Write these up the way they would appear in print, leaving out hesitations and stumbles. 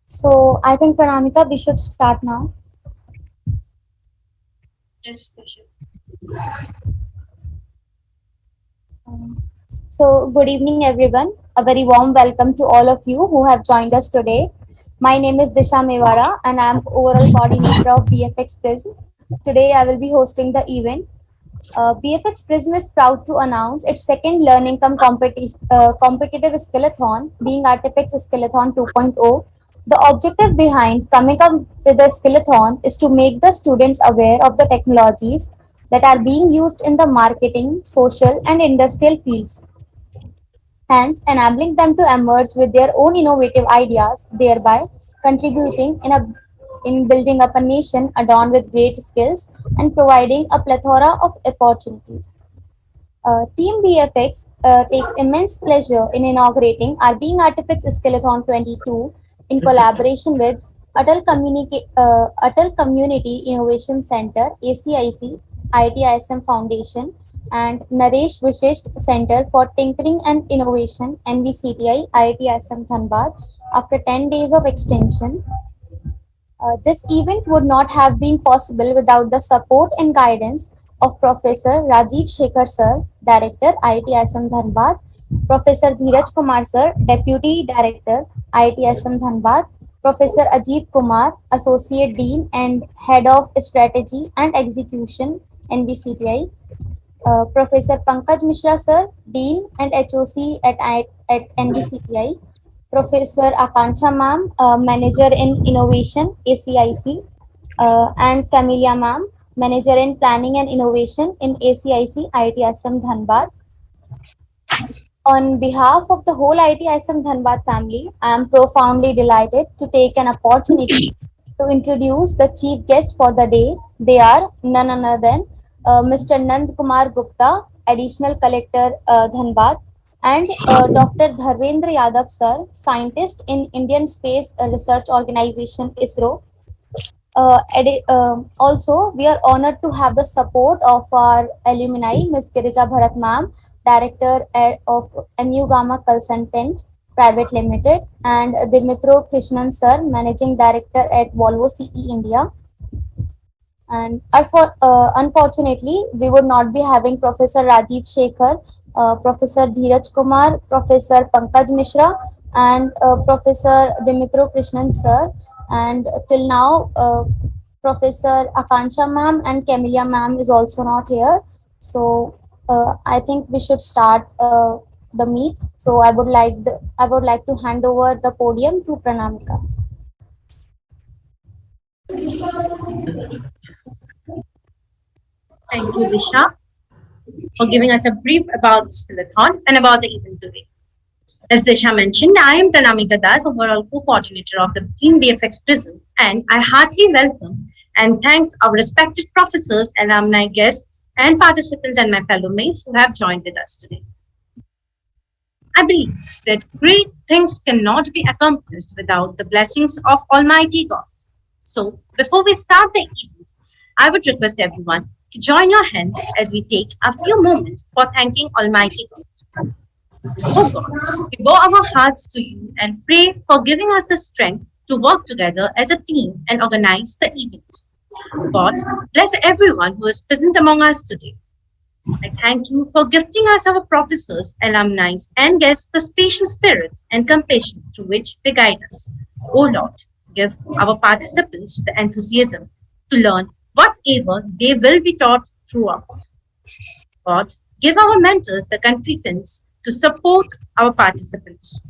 So I think Pranamika, we should start now. Yes, they should. So good evening, everyone. A very warm welcome to all of you who have joined us today. My name is Disha Mewara, and I am overall coordinator of BFX Prism. Today, I will be hosting the event. BFX Prism is proud to announce its second learning competitive skillathon, BeingArtifex Skillathon 2.0. The objective behind coming up with the skillathon is to make the students aware of the technologies that are being used in the marketing, social, and industrial fields, hence enabling them to emerge with their own innovative ideas, thereby contributing in building up a nation adorned with great skills and providing a plethora of opportunities. Team BFX takes immense pleasure in inaugurating our Being Artifacts Skillathon 22 in collaboration with Atal Community Innovation Center, ACIC, IIT ISM Foundation, and Naresh Vishisht Center for Tinkering and Innovation, NVCTI, IIT ISM Dhanbad, after 10 days of extension. This event would not have been possible without the support and guidance of Professor Rajiv Shekhar Sir, Director, IIT ISM Dhanbad, Professor Dheeraj Kumar Sir, Deputy Director, IIT ISM Dhanbad, Professor Ajit Kumar, Associate Dean and Head of Strategy and Execution, NVCTI, Professor Pankaj Mishra Sir, Dean and HOC at NVCTI, Professor Akanksha Ma'am, Manager in Innovation, ACIC, and Camelia Ma'am, Manager in Planning and Innovation in ACIC IIT Dhanbad. On behalf of the whole IIT Dhanbad family, I am profoundly delighted to take an opportunity to introduce the chief guest for the day. They are none other than Mr. Nand Kishore Gupta, Additional Collector Dhanbad, and Dr. Dharvendra Yadav sir, scientist in Indian Space Research Organization ISRO. Also, we are honored to have the support of our alumni, Ms. Girija Bharat ma'am, Director of MU Gamma Consultant Private Limited, and Dimitro Krishnan sir, Managing Director at Volvo CE India. And unfortunately, we would not be having Professor Rajiv Shekhar, Professor Dheeraj Kumar, Professor Pankaj Mishra, and Professor Dimitro Krishnan sir. And till now, Professor Akansha ma'am and Camelia ma'am is also not here. So I think we should start the meet. So I would like to hand over the podium to Pranamika. Thank you, Disha, for giving us a brief about Skillathon and about the event today. As Disha mentioned, I am Pranamika Das, overall co-coordinator of the Team BFX Prison, and I heartily welcome and thank our respected professors, alumni, guests, and participants and my fellow mates who have joined with us today. I believe that great things cannot be accomplished without the blessings of Almighty God. So, before we start the event, I would request everyone to join your hands as we take a few moments for thanking Almighty God. Oh God, we bow our hearts to you and pray for giving us the strength to work together as a team and organize the event. God, bless everyone who is present among us today. I thank you for gifting us our professors, alumni, and guests the special spirit and compassion through which they guide us. Oh Lord, give our participants the enthusiasm to learn whatever they will be taught throughout. God, give our mentors the confidence to support our participants.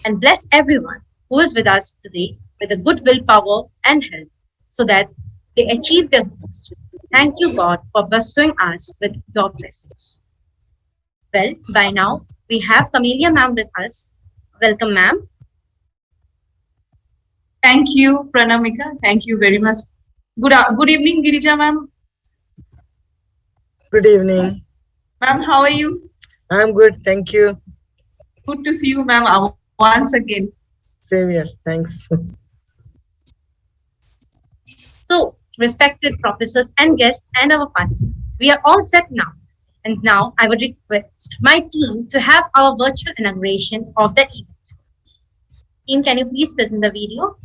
And bless everyone who is with us today with a good willpower and health so that they achieve their goals. Thank you, God, for bestowing us with your blessings. Well, by now, we have Camelia ma'am with us. Welcome, ma'am. Thank you, Pranamika. Thank you very much. Good evening, Girija ma'am. Good evening. Ma'am, how are you? I'm good, thank you. Good to see you, ma'am, once again. Same here, thanks. So, respected professors and guests and our participants, we are all set now. And now I would request my team to have our virtual inauguration of the event. Team, can you please present the video?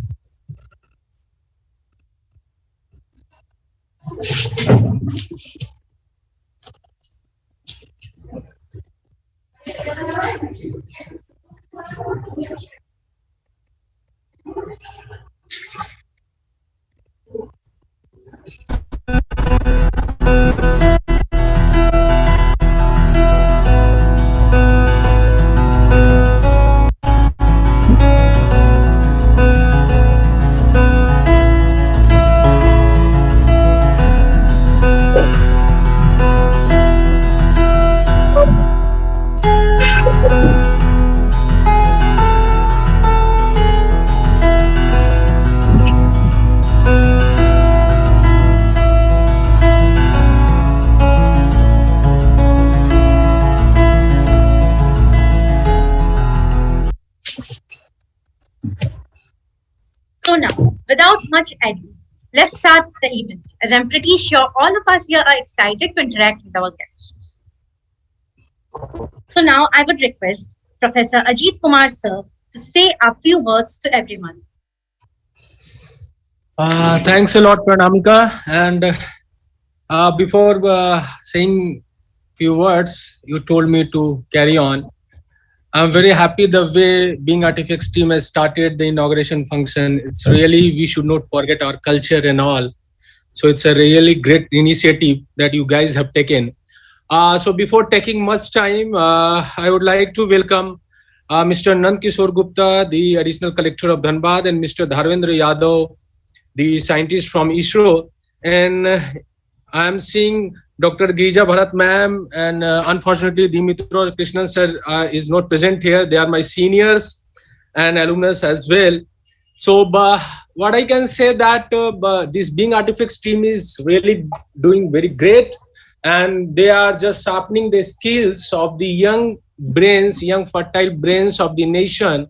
So now, without much ado, let's start the event, as I'm pretty sure all of us here are excited to interact with our guests. So now I would request Professor Ajit Kumar sir to say a few words to everyone. Thanks a lot, Pranamika. And before saying few words, you told me to carry on. I'm very happy the way BeingArtifex team has started the inauguration function. It's really, we should not forget our culture and all. So it's a really great initiative that you guys have taken. So before taking much time, I would like to welcome Mr. Nand Kishore Gupta, the Additional Collector of Dhanbad, and Mr. Dharvendra Yadav, the scientist from ISRO. and I am seeing Dr. Girija Bharat ma'am, and unfortunately Dimitro Krishnan sir is not present here. They are my seniors and alumnus as well. So what I can say that this BeingArtifex team is really doing very great, and they are just sharpening the skills of the young brains, young fertile brains of the nation.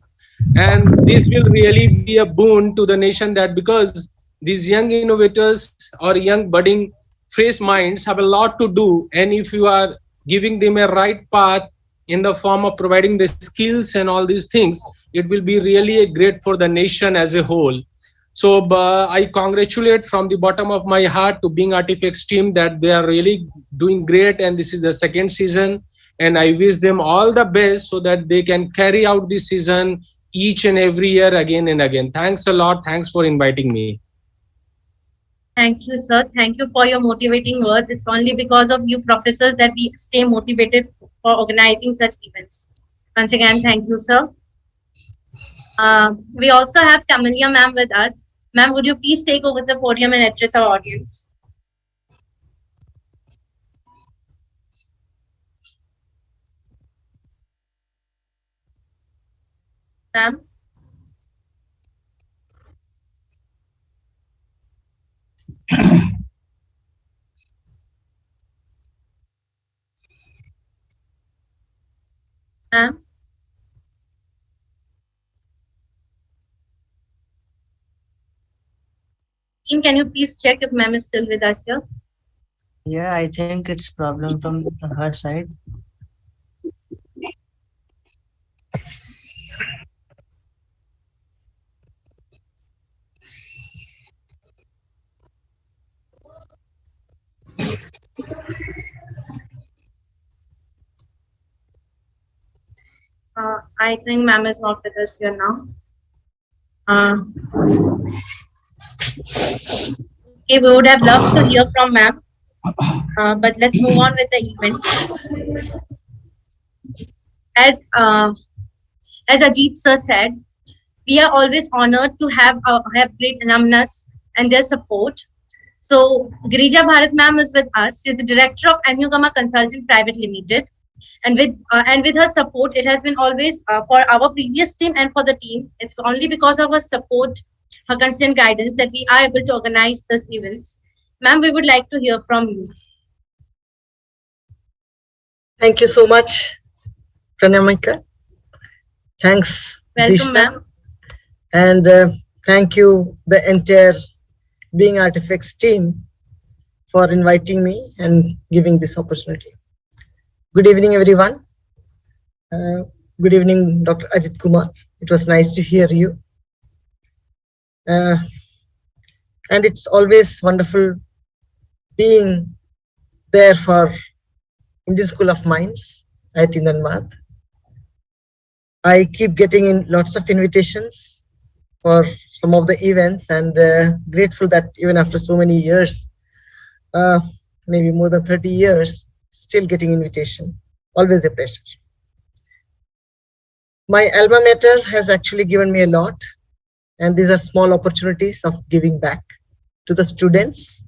And this will really be a boon to the nation, that because these young innovators or young budding fresh minds have a lot to do, and if you are giving them a right path in the form of providing the skills and all these things, it will be really a great for the nation as a whole. So I congratulate from the bottom of my heart to BeingArtifex team that they are really doing great, and this is the second season, and I wish them all the best so that they can carry out this season each and every year again and again. Thanks a lot. Thanks for inviting me. Thank you, sir. Thank you for your motivating words. It's only because of you professors that we stay motivated for organizing such events. Once again, thank you, sir. We also have Kamalia ma'am with us. Ma'am, would you please take over the podium and address our audience? Ma'am? Ma'am? Team, can you please check if ma'am is still with us here? Yeah, I think it's problem from her side. I think ma'am is not with us here now. Okay, we would have loved to hear from ma'am, but let's move on with the event. As Ajit sir said, we are always honored to have great alumnus and their support. So Girija Bharat ma'am is with us. She is the director of Amugama Consultant Private Limited, and with her support, it has been always for our previous team and for the team. It's only because of her support, her constant guidance, that we are able to organize these events. Ma'am, we would like to hear from you. Thank you so much, Pranamika. Thanks, Welcome, Disha. ma'am. And thank you, the entire BeingArtifex team, for inviting me and giving this opportunity. Good evening, everyone. Good evening, Dr. Ajit Kumar. It was nice to hear you. And it's always wonderful being there for Indian School of Mines, IIT Dhanbad. I keep getting in lots of invitations for some of the events, and grateful that even after so many years, maybe more than 30 years, still getting invitation. Always a pleasure. My alma mater has actually given me a lot, and these are small opportunities of giving back to the students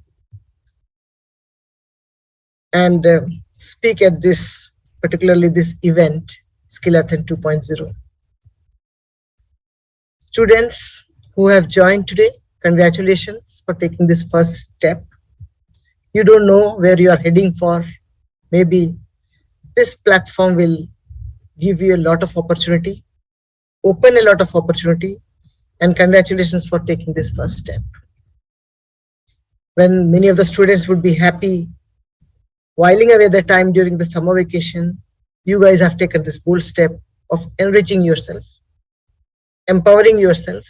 and speak at this, particularly this event, Skillathon 2.0. Students who have joined today, congratulations for taking this first step. You don't know where you are heading for. Maybe this platform will give you a lot of opportunity, open a lot of opportunity, and congratulations for taking this first step. When many of the students would be happy whiling away their time during the summer vacation, you guys have taken this bold step of enriching yourself, empowering yourself,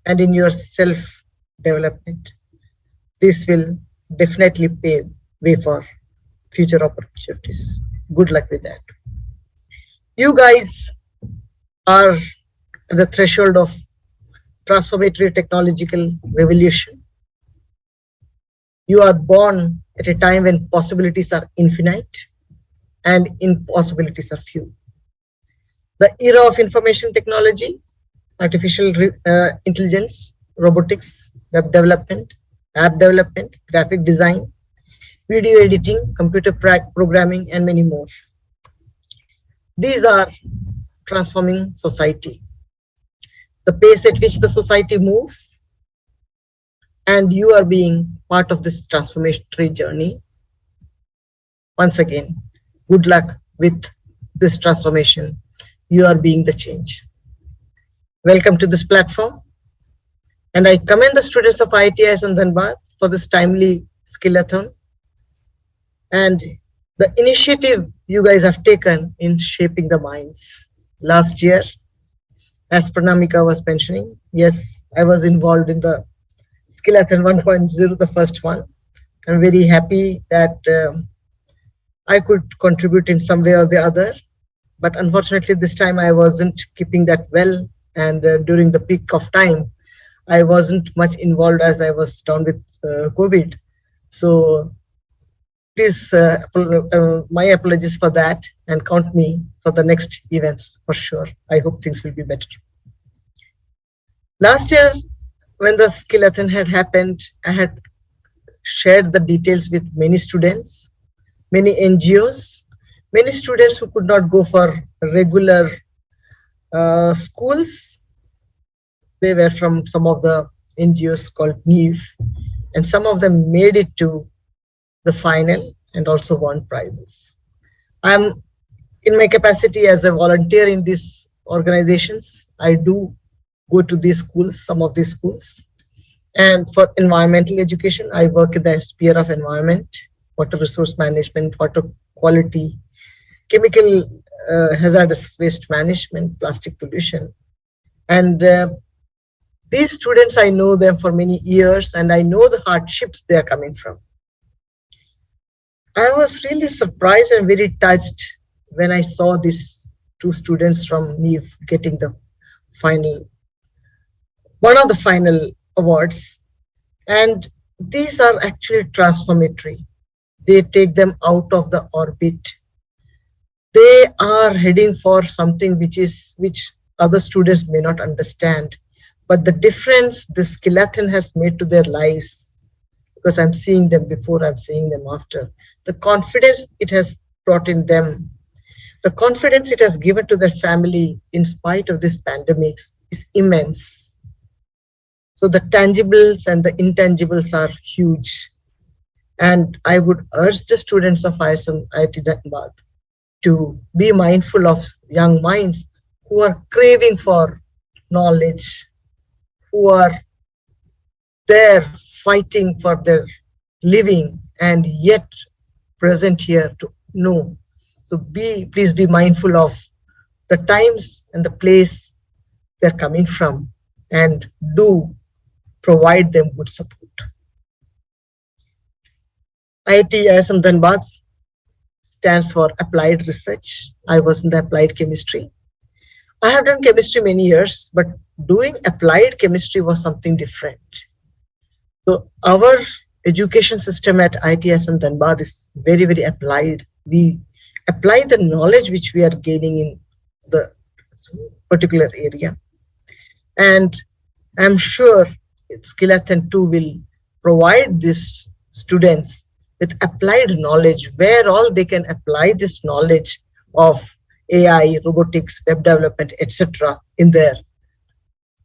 and in your self-development. This will definitely pave way for future opportunities. Good luck with that. You guys are at the threshold of transformative technological revolution. You are born at a time when possibilities are infinite and impossibilities are few. The era of information technology, artificial intelligence, robotics, web development, app development, graphic design, video editing, computer programming, and many more. These are transforming society. The pace at which the society moves, and you are being part of this transformatory journey. Once again, good luck with this transformation. You are being the change. Welcome to this platform. And I commend the students of IIT Dhanbad for this timely Skillathon and the initiative you guys have taken in shaping the minds. Last year, as Pranamika was mentioning, yes, I was involved in the Skillathon 1.0, the first one. I'm very happy that I could contribute in some way or the other. But unfortunately, this time I wasn't keeping that well. And during the peak of time, I wasn't much involved as I was down with COVID. So please, my apologies for that, and count me for the next events for sure. I hope things will be better. Last year, when the Skillathon had happened, I had shared the details with many students, many NGOs, many students who could not go for regular schools. They were from some of the NGOs called NEEV, and some of them made it to the final and also won prizes. I'm in my capacity as a volunteer in these organizations. I do go to these schools, some of these schools. And for environmental education, I work in the sphere of environment, water resource management, water quality, chemical hazardous waste management, plastic pollution. And these students, I know them for many years, and I know the hardships they are coming from. I was really surprised and very touched when I saw these two students from NEEV getting the final, one of the final awards. And these are actually transformatory. They take them out of the orbit. They are heading for something which other students may not understand. But the difference this Skillathon has made to their lives, because I'm seeing them before, I'm seeing them after, the confidence it has brought in them, the confidence it has given to their family in spite of this pandemics is immense. So the tangibles and the intangibles are huge. And I would urge the students of ISM IIT Dhanbad to be mindful of young minds who are craving for knowledge, who are there fighting for their living and yet present here to know. So please be mindful of the times and the place they're coming from, and do provide them good support. IIT ISM Dhanbad stands for Applied Research. I was in the Applied Chemistry. I have done chemistry many years, but doing applied chemistry was something different. So our education system at IIT ISM Dhanbad is very, very applied. We apply the knowledge which we are gaining in the particular area. And I'm sure Skillathon 2 will provide these students with applied knowledge, where all they can apply this knowledge of AI, robotics, web development, etc. in their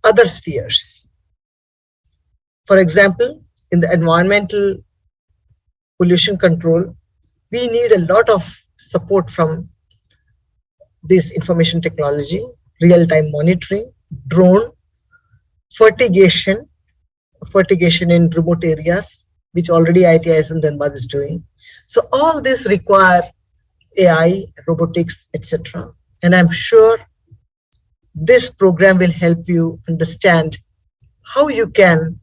other spheres. For example, in the environmental pollution control, we need a lot of support from this information technology, real-time monitoring, drone, fertigation in remote areas, which already IIT ISM Dhanbad is doing. So all this require AI, robotics, etc. And I'm sure this program will help you understand how you can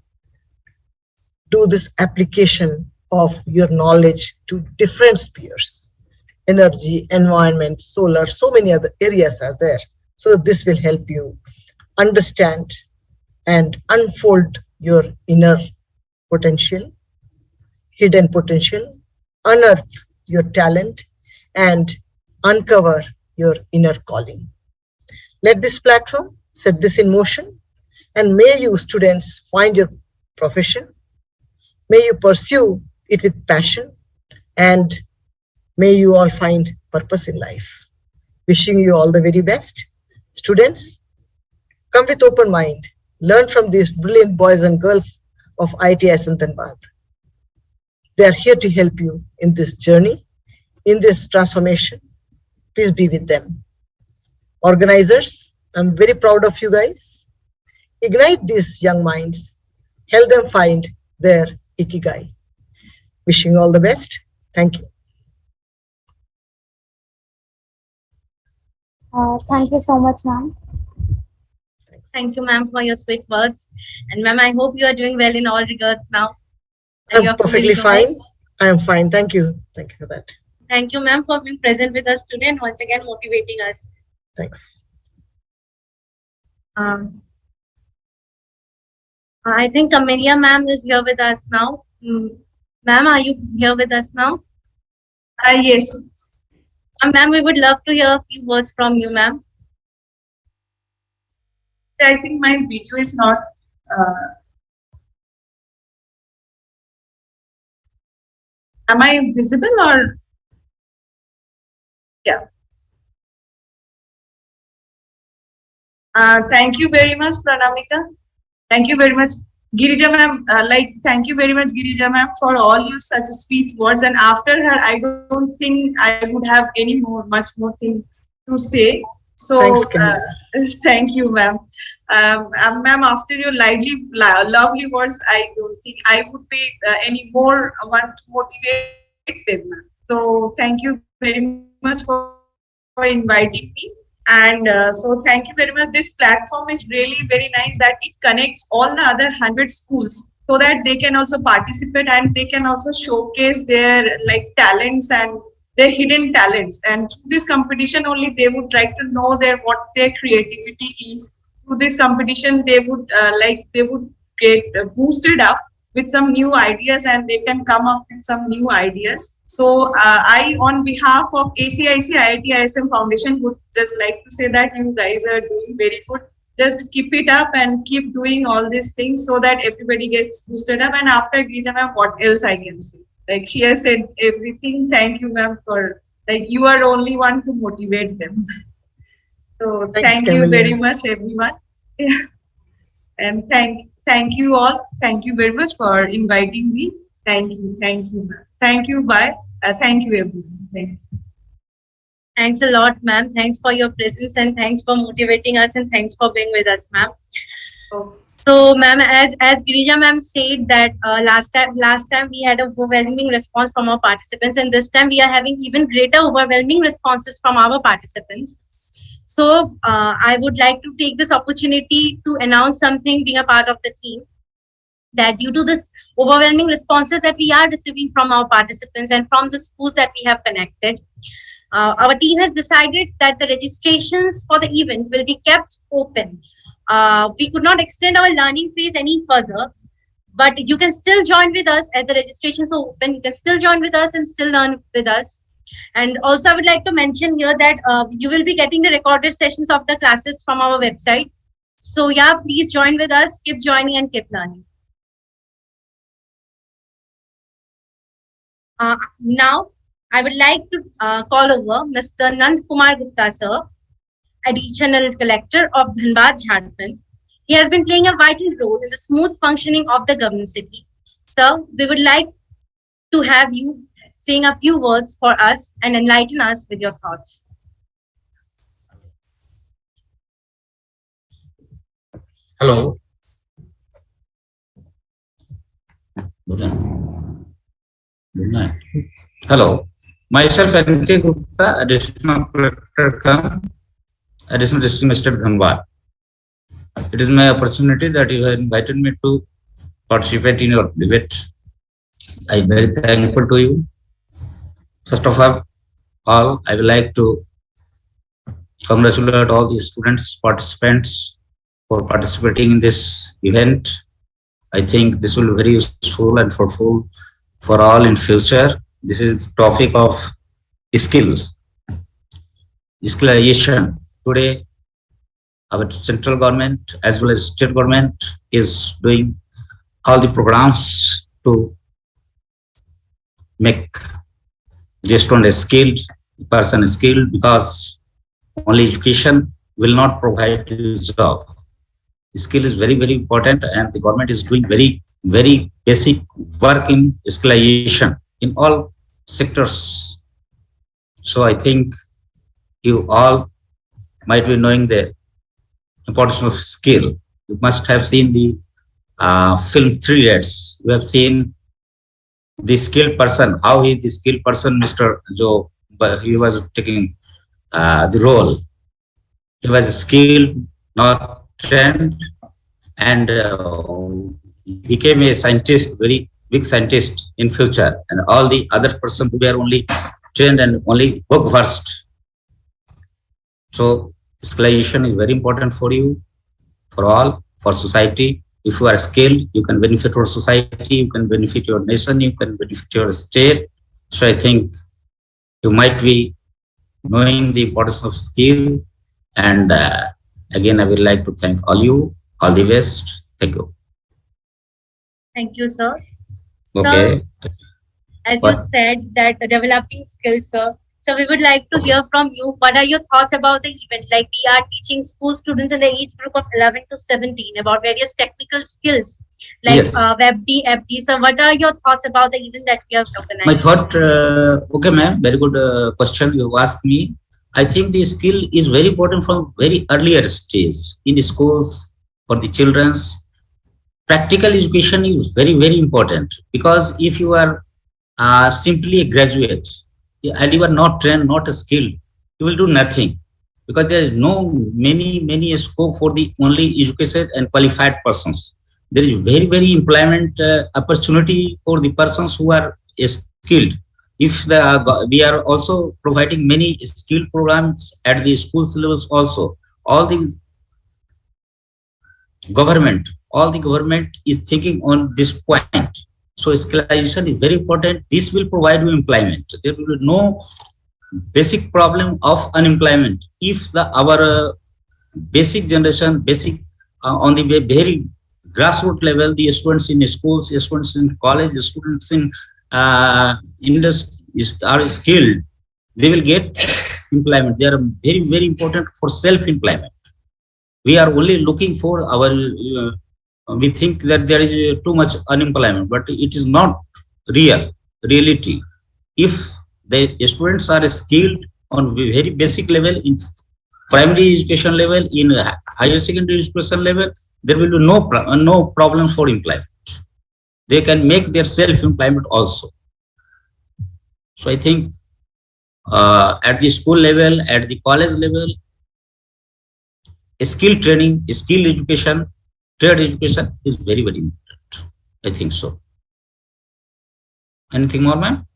do this application of your knowledge to different spheres, energy, environment, solar, so many other areas are there. So this will help you understand and unfold your inner potential, hidden potential, unearth your talent, and uncover your inner calling. Let this platform set this in motion, and may you students find your profession, May you pursue it with passion, and may you all find purpose in life. Wishing you all the very best. Students, come with open mind. Learn from these brilliant boys and girls of IIT Dhanbad. They are here to help you in this journey, in this transformation. Please be with them. Organizers, I'm very proud of you guys. Ignite these young minds. Help them find their ikigai. Wishing you all the best. Thank you. Thank you so much, ma'am. Thank you, ma'am, for your sweet words. And ma'am, I hope you are doing well in all regards now. And I'm perfectly fine. I am fine. Thank you. Thank you for that. Thank you, ma'am, for being present with us today and once again motivating us. Thanks. I think Camelia ma'am is here with us now. Ma'am, are you here with us now? Yes. Ma'am, we would love to hear a few words from you, ma'am. I think my video is not. Am I visible or? Yeah. Thank you very much, Pranamika. Thank you very much, Girija ma'am. Thank you very much, Girija ma'am, for all your such sweet words. And after her, I don't think I would have much more thing to say. So, thank you, ma'am. Ma'am, after your lovely words, I don't think I would be any more want to motivate them. So, thank you very much for inviting me. And so, thank you very much. This platform is really very nice that it connects all the other 100 schools so that they can also participate and they can also showcase their talents and their hidden talents. And through this competition only they would try to know what their creativity is. Through this competition they would get boosted up with some new ideas and they can come up with some new ideas. So I, on behalf of ACIC IIT ISM Foundation, would just like to say that you guys are doing very good. Just keep it up and keep doing all these things so that everybody gets boosted up. And after Girija ma'am, what else I can say? She has said everything. Thank you, ma'am, for you are only one to motivate them. So thank you very much, everyone. And thank you all. Thank you very much for inviting me. Thank you, ma'am. Thank you. Bye. Thank you, everyone. Thank you. Thanks a lot, ma'am. Thanks for your presence and thanks for motivating us and thanks for being with us, ma'am. Okay. So, ma'am, as Girija ma'am said that last time we had an overwhelming response from our participants, and this time we are having even greater overwhelming responses from our participants. So, I would like to take this opportunity to announce something, being a part of the team, that due to this overwhelming responses that we are receiving from our participants and from the schools that we have connected, our team has decided that the registrations for the event will be kept open. We could not extend our learning phase any further, but you can still join with us as the registrations are open. You can still join with us and still learn with us. And also I would like to mention here that you will be getting the recorded sessions of the classes from our website. So yeah, please join with us, keep joining and keep learning. Now, I would like to call over Mr. Nand Kishore Gupta, sir, Additional Collector of Dhanbad, Jharkhand. He has been playing a vital role in the smooth functioning of the government city. Sir, we would like to have you saying a few words for us and enlighten us with your thoughts. Hello. Good night. Hello. Myself, Nand Kishore Gupta, Additional Collector, Additional District Magistrate Dhanbad. It is my opportunity that you have invited me to participate in your debate. I am very thankful to you. First of all, I would like to congratulate all the students, participants for participating in this event. I think this will be very useful and fruitful for all in future. This is the topic of skills, skillization. Today, our central government as well as state government is doing all the programs to make the student a skilled person, skilled, because only education will not provide you job. Skill is very, very important, and the government is doing very, very basic work in skillization in all sectors. So I think you all might be knowing the importance of skill. You must have seen the film 3 Idiots. We have seen the skilled person, how he, the skilled person, Mr. Joe, but he was taking the role. He was skilled, not trained, and he became a scientist, very big scientist in future. And all the other persons who were only trained and only work versed. So skillization is very important for you, for all, for society. If you are skilled, you can benefit your society, you can benefit your nation, you can benefit your state. So I think you might be knowing the importance of skill. And again, I would like to thank all you, all the best. Thank you. Thank you, sir. Okay. Sir, as you said that developing skills, sir. So we would like to hear from you. What are your thoughts about the event? Like we are teaching school students in the age group of 11 to 17 about various technical skills like Yes. WebD, FD. So what are your thoughts about the event that we have organized? My thought, okay, ma'am, very good question you asked me. I think the skill is very important from very earlier stage in the schools for the children's. Practical education is very, very important, because if you are simply a graduate and you are not trained, not skilled, you will do nothing, because there is no many scope for the only educated and qualified persons. There is very, very employment opportunity for the persons who are skilled. If we are also providing many skill programs at the schools levels also, all the government is thinking on this point. So skillization is very important. This will provide you employment. There will be no basic problem of unemployment if our basic generation, on the very grassroots level, the students in schools, students in college, students in industry are skilled, they will get employment. They are very, very important for self-employment. We are only looking for our, we think that there is too much unemployment, but it is not reality. If the students are skilled on very basic level, in primary education level, in higher secondary education level, there will be no problem for employment. They can make their self-employment also. So I think at the school level, at the college level, skill training, skill education, trade education is very, very important. I think so. Anything more, ma'am?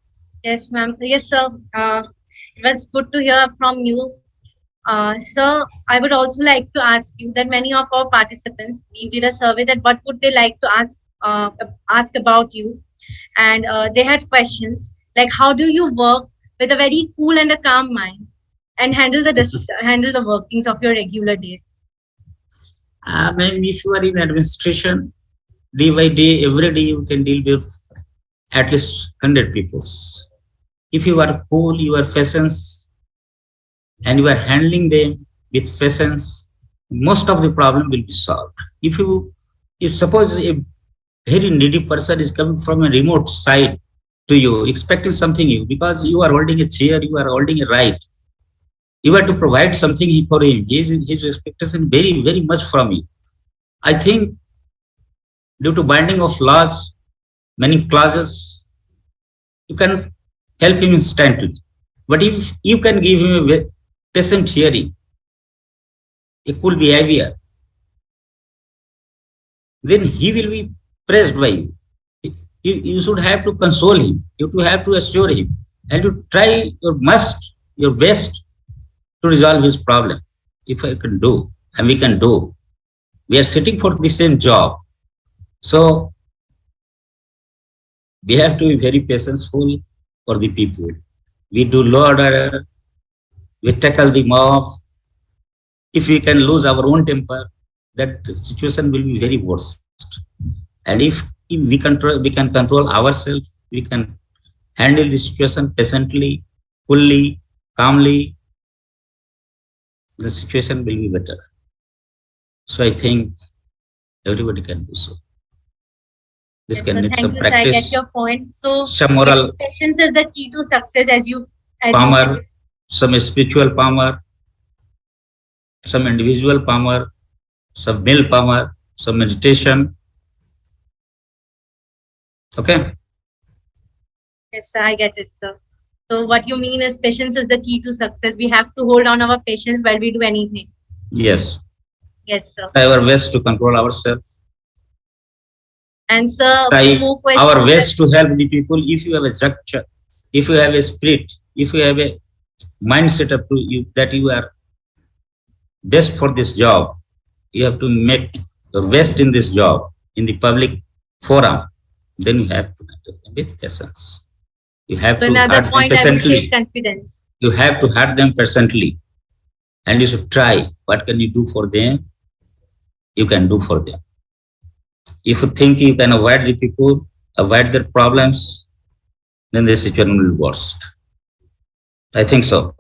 Yes, ma'am. Yes, sir. It was good to hear from you. Sir, I would also like to ask you that many of our participants, we did a survey that what would they like to ask about you, and they had questions like, how do you work with a very cool and a calm mind and handle the workings of your regular day? Ma'am, if you are in administration, day by day, every day you can deal with at least 100 people. If you are cool, you are patience, and you are handling them with patience, most of the problem will be solved. If suppose a very needy person is coming from a remote side to you, expecting something new, because you are holding a chair, you are holding a right, you have to provide something for him. His expectation very, very much from you. I think due to binding of laws, many clauses, you can help him instantly. But if you can give him a patient hearing, a cool behavior, then he will be praised by you. You should have to console him. You have to assure him, and you try your best to resolve his problem. If I can do, and we can do, we are sitting for the same job. So we have to be very patientful for the people. We do law order, we tackle the mob. If we can lose our own temper, that situation will be very worst. And if we can control ourselves, we can handle the situation patiently, fully, calmly, the situation will be better. So I think everybody can do so. This Yes, can sir. need Thank some you, sir. I get practice, your point. So, some moral patience is the key to success, as you said. power, some spiritual power, some individual power, some will power, some meditation. Okay. Yes, sir. I get it, sir. So, what you mean is patience is the key to success. We have to hold on our patience while we do anything. Yes. Yes, sir. Try our best to control ourselves. And sir, Try more questions. our best to help the people. If you have a structure, if you have a spirit, if you have a mindset up to you that you are best for this job, you have to make your best in this job in the public forum. Then you have to handle them with patience. You have So to another hurt them point I would say is patiently. confidence. You have to hurt them patiently, and you should try. What can you do for them? You can do for them. If you think you can avoid the people, avoid their problems, then the situation will be worst. I think so.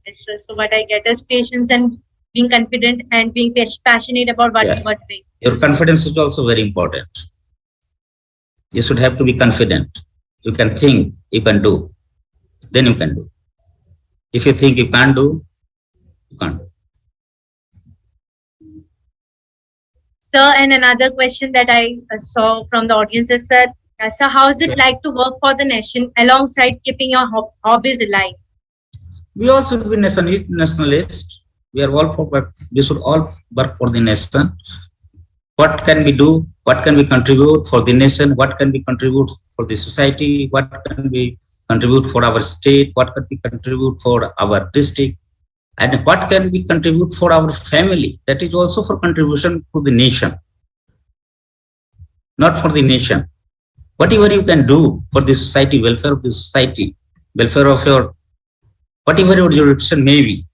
Yes, sir. So what I get is patience and being confident and being passionate about what we are doing. Your confidence is also very important. You should have to be confident. You can think, you can do. Then you can do. If you think you can't do, you can't do. Sir, and another question that I saw from the audience is, sir, how is it like to work for the nation alongside keeping your hobbies alive? We all should be nationalists. We are all for work. We should all work for the nation. What can we do? What can we contribute for the nation? What can we contribute for the society? What can we contribute for our state? What can we contribute for our district? And what can we contribute for our family? That is also for contribution to the nation, not for the nation. Whatever you can do for the society, welfare of the society, welfare of your, whatever your jurisdiction may be,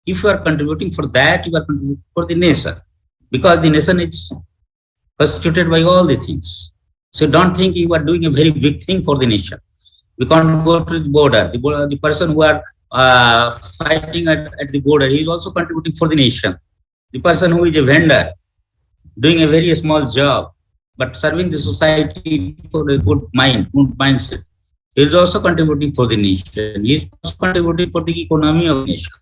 if you are contributing for that, you are contributing for the nation, because the nation is constituted by all the things. So don't think you are doing a very big thing for the nation. We can't go to the border. The person who are fighting at the border, he is also contributing for the nation. The person who is a vendor, doing a very small job, but serving the society for a good mindset, he is also contributing for the nation. He is also contributing for the economy of the nation.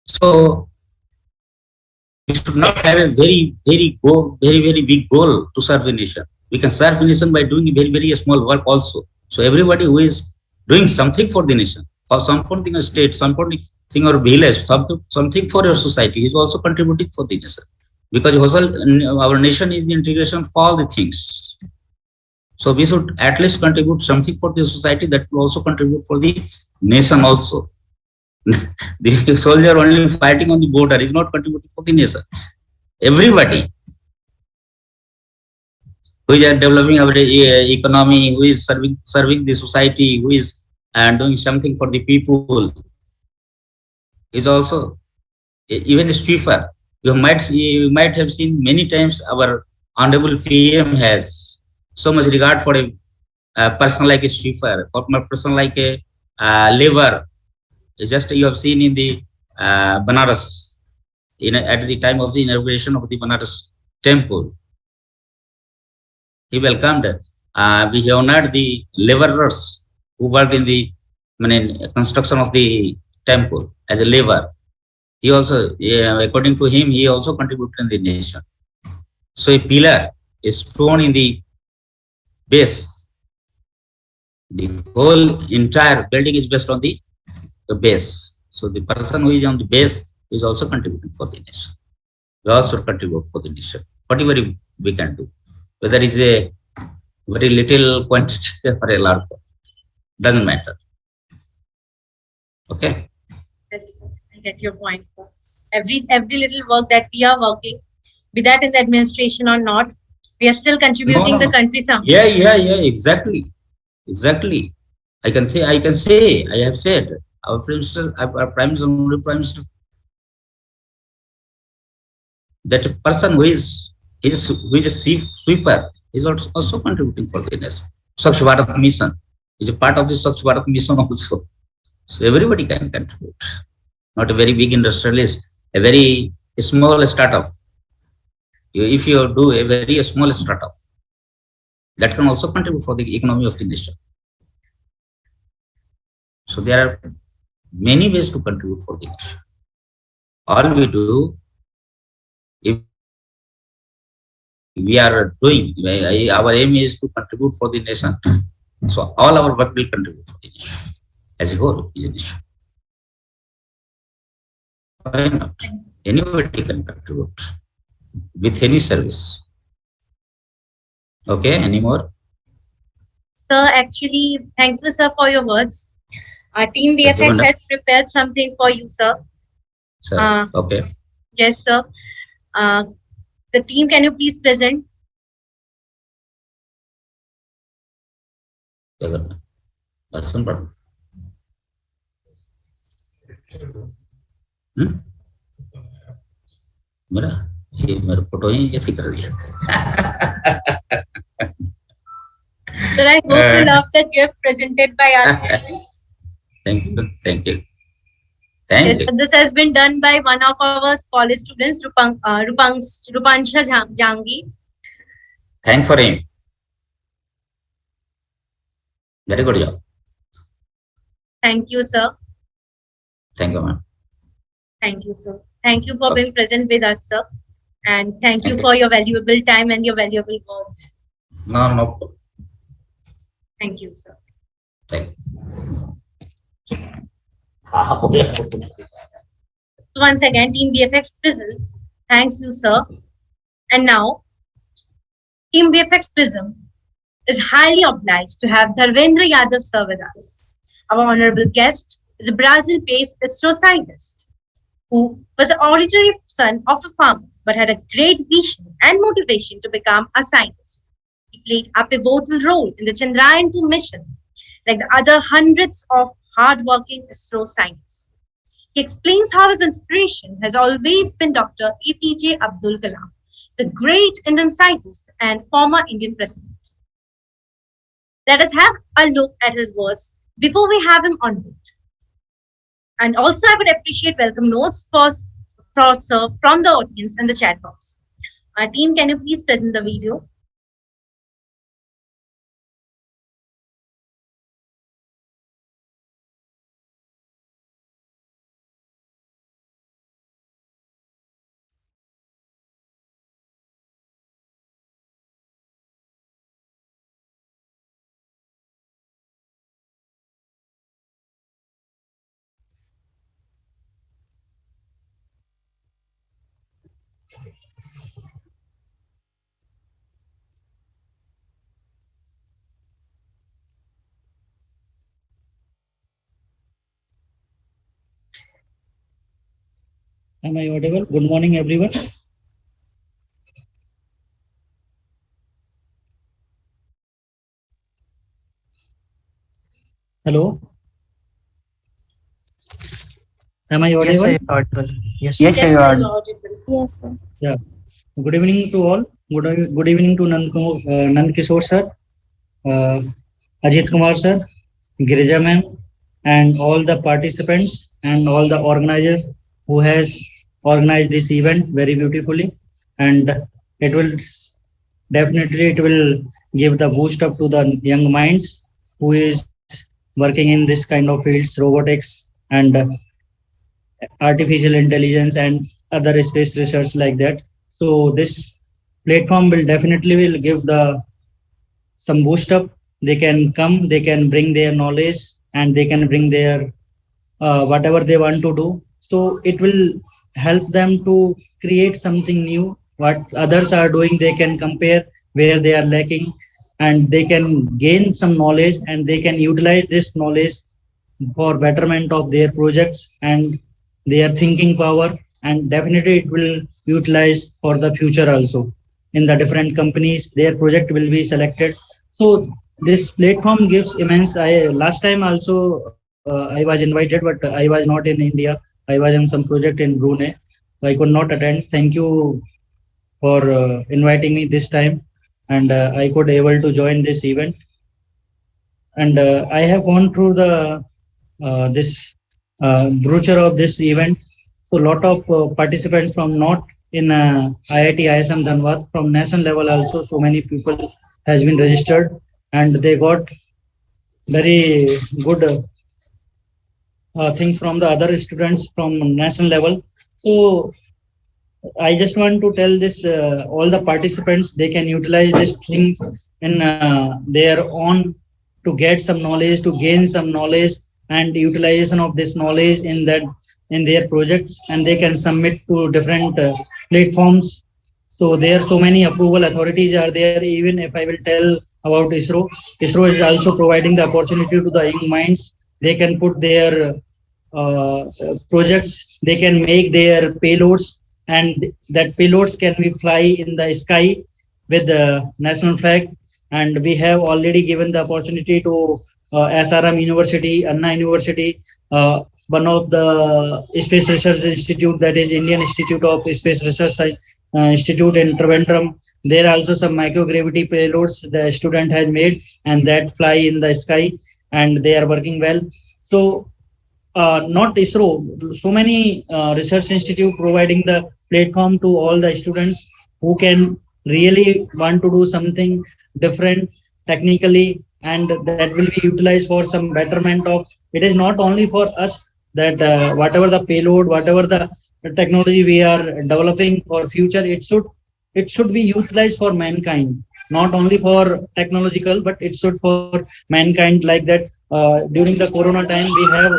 So we should not have a very big goal to serve the nation. We can serve the nation by doing very small work also. So everybody who is doing something for the nation, for something a state, something or village, something for your society, is also contributing for the nation. Because our nation is the integration of all the things. So we should at least contribute something for the society that will also contribute for the nation also. The soldier only fighting on the border is not contributing for the nation. Everybody who is developing our economy, who is serving the society, who is doing something for the people, is also even a sweeper. You might have seen many times our honorable PM has so much regard for a person like a sweeper, for a person like a laborer. Just you have seen in the Banaras, at the time of the inauguration of the Banaras temple, he welcomed, we honored the laborers who worked in the construction of the temple as a laborer. He also, according to him, he also contributed in the nation. So a pillar is stone in the base. The whole entire building is based on the base. So the person who is on the base is also contributing for the nation. We also contribute for the nation. Whatever we can do, whether it's a very little quantity or a large quantity, doesn't matter. Okay. Yes, I get your point, sir. Every little work that we are working, be that in the administration or not, we are still contributing the country somehow. Yeah, exactly. I have said, our Prime Minister, that a person who is a sweeper is also contributing for the nation. Swachh Bharat mission is a part of the Swachh Bharat mission also. So everybody can contribute. Not a very big industrialist, a very small startup. If you do a very small startup, that can also contribute for the economy of the nation. So there are many ways to contribute for the nation. All we do, if we are doing, our aim is to contribute for the nation. So all our work will contribute for the nation as a whole is a nation. Why not? Anybody can contribute with any service. Okay, any more? Sir, actually, thank you, sir, for your words. Our team BFX has prepared something for you, sir. Sir, okay. Yes, sir. The team, can you please present? Listen, brother. मेरा photo ही ऐसे कर दिया. Sir, I hope you love the gift presented by us. Thank you. Thank you. Yes, this has been done by one of our college students, Rupansha Jangi. Thank for him. Very good job. Thank you, sir. Thank you, ma'am. Thank you, sir. Thank you for being present with us, sir. And thank you for your valuable time and your valuable words. No. Thank you, sir. Thank you. Once again, Team BFX Prism, thanks you, sir. And now, Team BFX Prism is highly obliged to have Dharvendra Yadav sir with us. Our honorable guest is a Brazil-based ISRO scientist who was an ordinary son of a farmer but had a great vision and motivation to become a scientist. He played a pivotal role in the Chandrayaan-2 mission, like the other hundreds of hard-working ISRO scientists. He explains how his inspiration has always been Dr. APJ Abdul Kalam, the great Indian scientist and former Indian president. Let us have a look at his words before we have him on board. And also, I would appreciate welcome notes from the audience in the chat box. Our team, can you please present the video? Am I audible? Good morning, everyone. Hello. Am I audible? Yes, sir, you're audible. Yes, Yes, sir, you're audible. Yes, sir. Yeah. Good evening to all. Good evening to Nand Kishore sir, Ajit Kumar sir, Girija ma'am, and all the participants and all the organizers who has organized this event very beautifully. And it will give the boost up to the young minds who is working in this kind of fields, robotics and artificial intelligence and other space research like that. So this platform will definitely give some boost up. They can come, they can bring their knowledge and they can bring their whatever they want to do. So it will help them to create something new. What others are doing, they can compare where they are lacking and they can gain some knowledge and they can utilize this knowledge for betterment of their projects and their thinking power, and definitely it will utilize for the future also. In the different companies, their project will be selected. So this platform gives immense. Last time also I was invited, but I was not in India. I was in some project in Brunei, so I could not attend. Thank you for inviting me this time, and I could able to join this event. and I have gone through the this brochure of this event. So lot of participants from not in IIT ISM Dhanbad, from national level also. So many people has been registered, and they got very good things from the other students from national level. So I just want to tell this all the participants, they can utilize this thing in their own to get some knowledge, to gain some knowledge, and utilization of this knowledge in that in their projects, and they can submit to different platforms. So there are so many approval authorities are there. Even if I will tell about ISRO, ISRO is also providing the opportunity to the young minds. They can put their projects, they can make their payloads, and that payloads can be fly in the sky with the national flag. And we have already given the opportunity to SRM University, Anna University, one of the Space Research Institute, that is Indian Institute of Space Research Institute in Trivandrum. There are also some microgravity payloads the student has made, and that fly in the sky, and they are working well. So not ISRO, so many research institute providing the platform to all the students who can really want to do something different technically, and that will be utilized for some betterment of. It is not only for us that whatever the payload, whatever the technology we are developing for future, it should be utilized for mankind, not only for technological, but it should for mankind. Like that, during the corona time, we have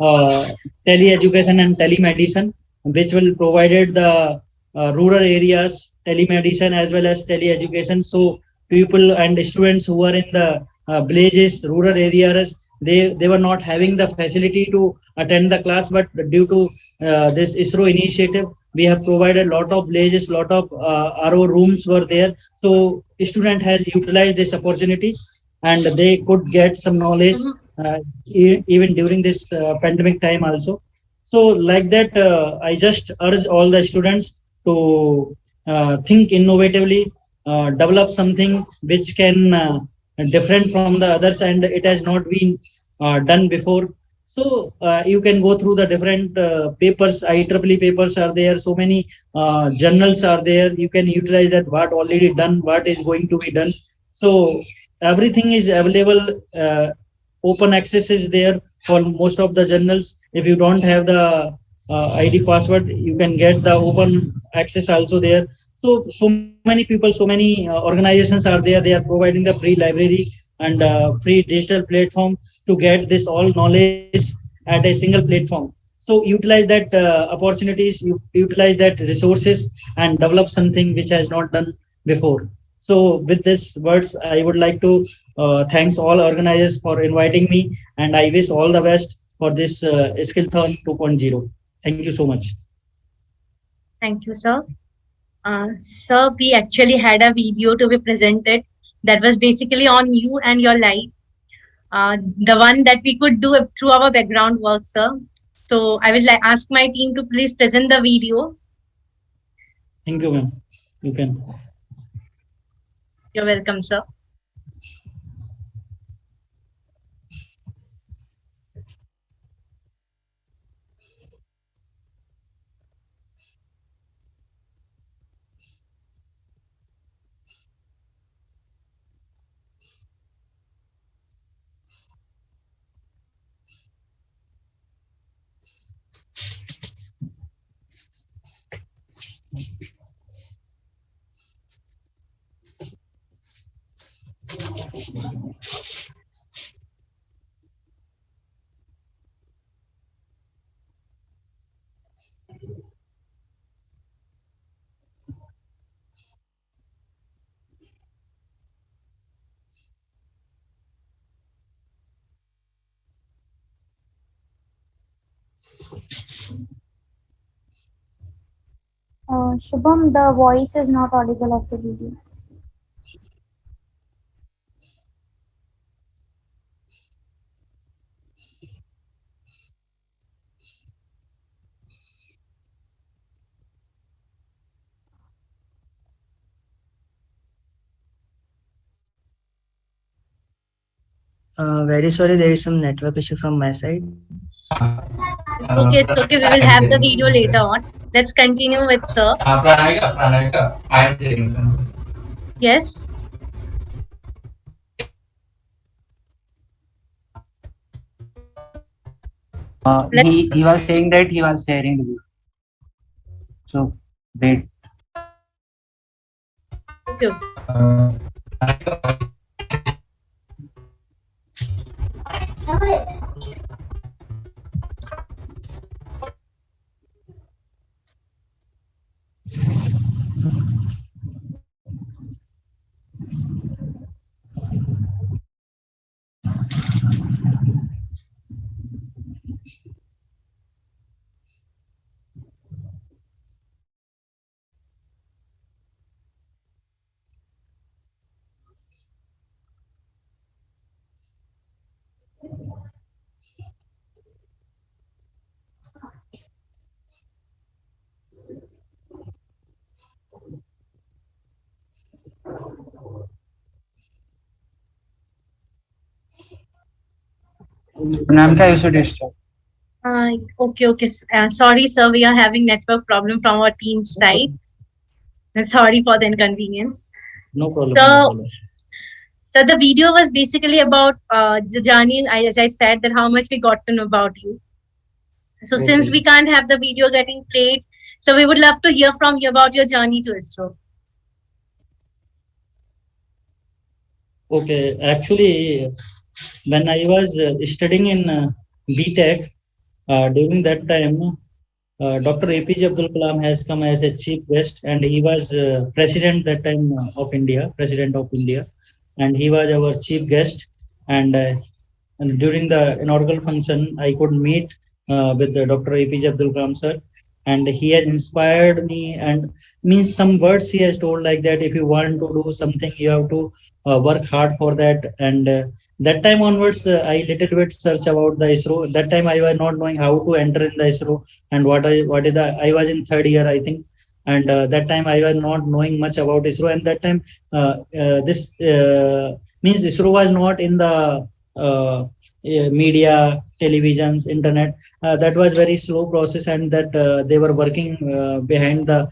uh, tele-education and telemedicine, which will provided the rural areas telemedicine as well as tele-education. So people and students who are in the villages, rural areas, they were not having the facility to attend the class, but due to this ISRO initiative, we have provided lot of villages, lot of RO rooms were there. So student has utilized these opportunities, and they could get some knowledge even during this pandemic time also. So like that, I just urge all the students to think innovatively, develop something which can different from the others, and it has not been done before. So you can go through the different papers, IEEE papers are there, so many journals are there. You can utilize that what already done, what is going to be done. So everything is available. Open access is there for most of the journals. If you don't have the ID password, you can get the open access also there. So many people, so many organizations are there. They are providing the free library and free digital platform to get this all knowledge at a single platform. So utilize that opportunities, you utilize that resources, and develop something which has not done before. So with this words, I would like to thanks all organizers for inviting me, and I wish all the best for this Skillathon 2.0. Thank you so much. Thank you, sir. Sir, we actually had a video to be presented that was basically on you and your life. The one that we could do through our background work, sir. So I will ask my team to please present the video. Thank you, ma'am. You can. You're welcome, sir. Shubham, the voice is not audible of the video. Very sorry, there is some network issue from my side. Okay, it's okay. We will have the video later on. Let's continue with sir. Pranavika, I am saying. Yes. He was saying that he was sharing the video. So wait. Okay. Pranamika, you should stop. Okay. Sorry, sir. We are having network problem from our team's side. Sorry for the inconvenience. No problem. So, no problem. So the video was basically about Jani, as I said, that how much we got to know about you. So since we can't have the video getting played, so we would love to hear from you about your journey to ISRO. Okay, actually, when I was studying in BTech, during that time, Dr. APJ Abdul Kalam has come as a chief guest, and he was president that time of India, president of India, and he was our chief guest. And during the inaugural function, I could meet with Dr. APJ Abdul Kalam sir, and he has inspired me. And means some words he has told like that: if you want to do something, you have to work hard for that. And that time onwards, I little bit search about the ISRO. That time I was not knowing how to enter in the ISRO and what is the. I was in third year, I think, and that time I was not knowing much about ISRO. And that time this means ISRO was not in the media, televisions, internet. That was very slow process, and that they were working behind the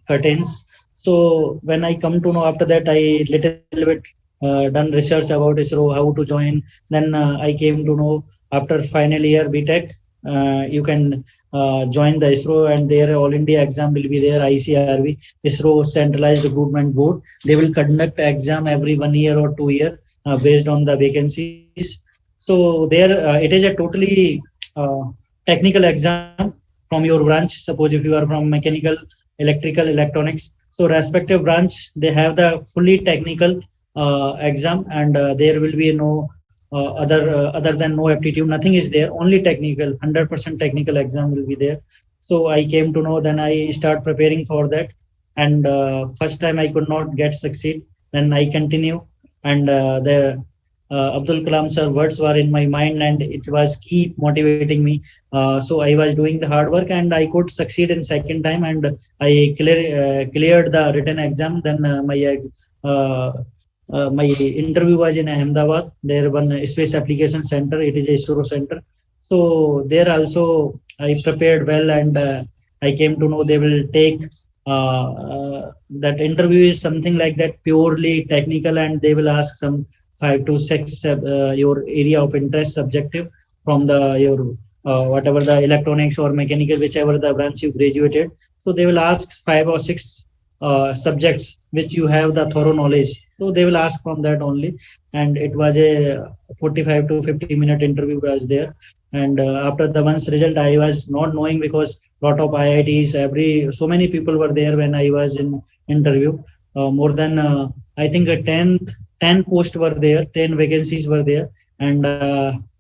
curtains. So when I come to know after that, I little bit done research about ISRO, how to join. Then I came to know after final year BTech, you can join the ISRO, and their all India exam will be there. ICRV, ISRO Centralized Recruitment Board. They will conduct exam every 1 year or 2 year based on the vacancies. So there it is a totally technical exam from your branch. Suppose if you are from mechanical, electrical, electronics. So respective branch, they have the fully technical exam, and there will be no other than no aptitude, nothing is there, only technical, 100% technical exam will be there. So I came to know, then I start preparing for that, and first time I could not get succeed, then I continue, and the Abdul Kalam sir words were in my mind, and it was keep motivating me. So I was doing the hard work, and I could succeed in second time, and I cleared the written exam. Then my interview was in Ahmedabad. There one space application center. It is a ISRO center. So there also I prepared well, and I came to know they will take that interview is something like that, purely technical, and they will ask some 5 to 6 your area of interest subjective from the your whatever the electronics or mechanical, whichever the branch you graduated. So they will ask 5 or 6 subjects which you have the thorough knowledge. So they will ask from that only. And it was a 45 to 50-minute interview was there. And after the once result, I was not knowing, because lot of IITs, so many people were there when I was in interview. More than I think 10 posts were there, 10 vacancies were there. And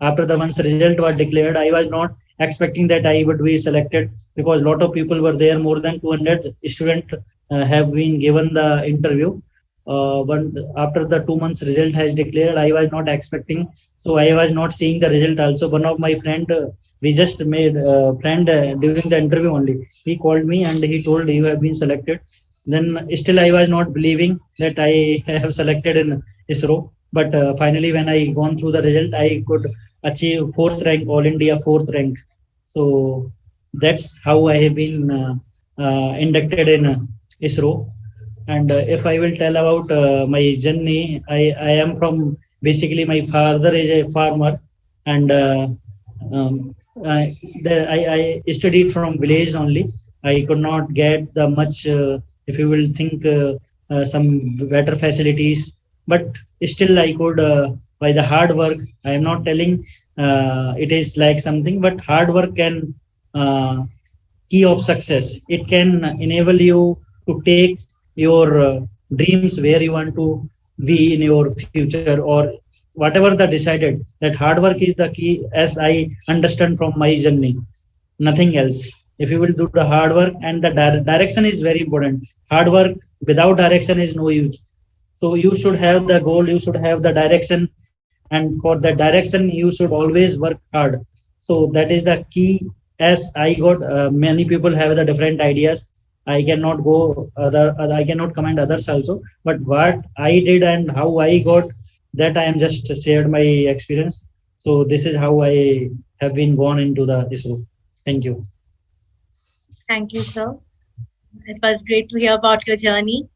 after the once result was declared, I was not expecting that I would be selected, because lot of people were there. More than 200 students have been given the interview. But after the 2 months result has declared, I was not expecting. So I was not seeing the result also. One of my friend, we just made friend during the interview only. He called me and he told you have been selected. Then still I was not believing that I have selected in ISRO. But finally, when I gone through the result, I could achieve fourth rank, all India fourth rank. So that's how I have been inducted in ISRO. And if I will tell about my journey, I am from, basically my father is a farmer, and um, I studied from village only. I could not get the much, if you will think, some better facilities, but still I could, by the hard work. I am not telling it is like something, but hard work can key of success. It can enable you to take your dreams where you want to be in your future, or whatever the decided, that hard work is the key, as I understand from my journey, nothing else. If you will do the hard work, and the direction is very important. Hard work without direction is no use. So you should have the goal, you should have the direction, and for that direction you should always work hard. So that is the key. As I got, many people have the different ideas. I cannot go I cannot comment others also, but what I did and how I got, that I am just shared my experience. So this is how I have been gone into the ISRO. Thank you. Thank you, sir. It was great to hear about your journey.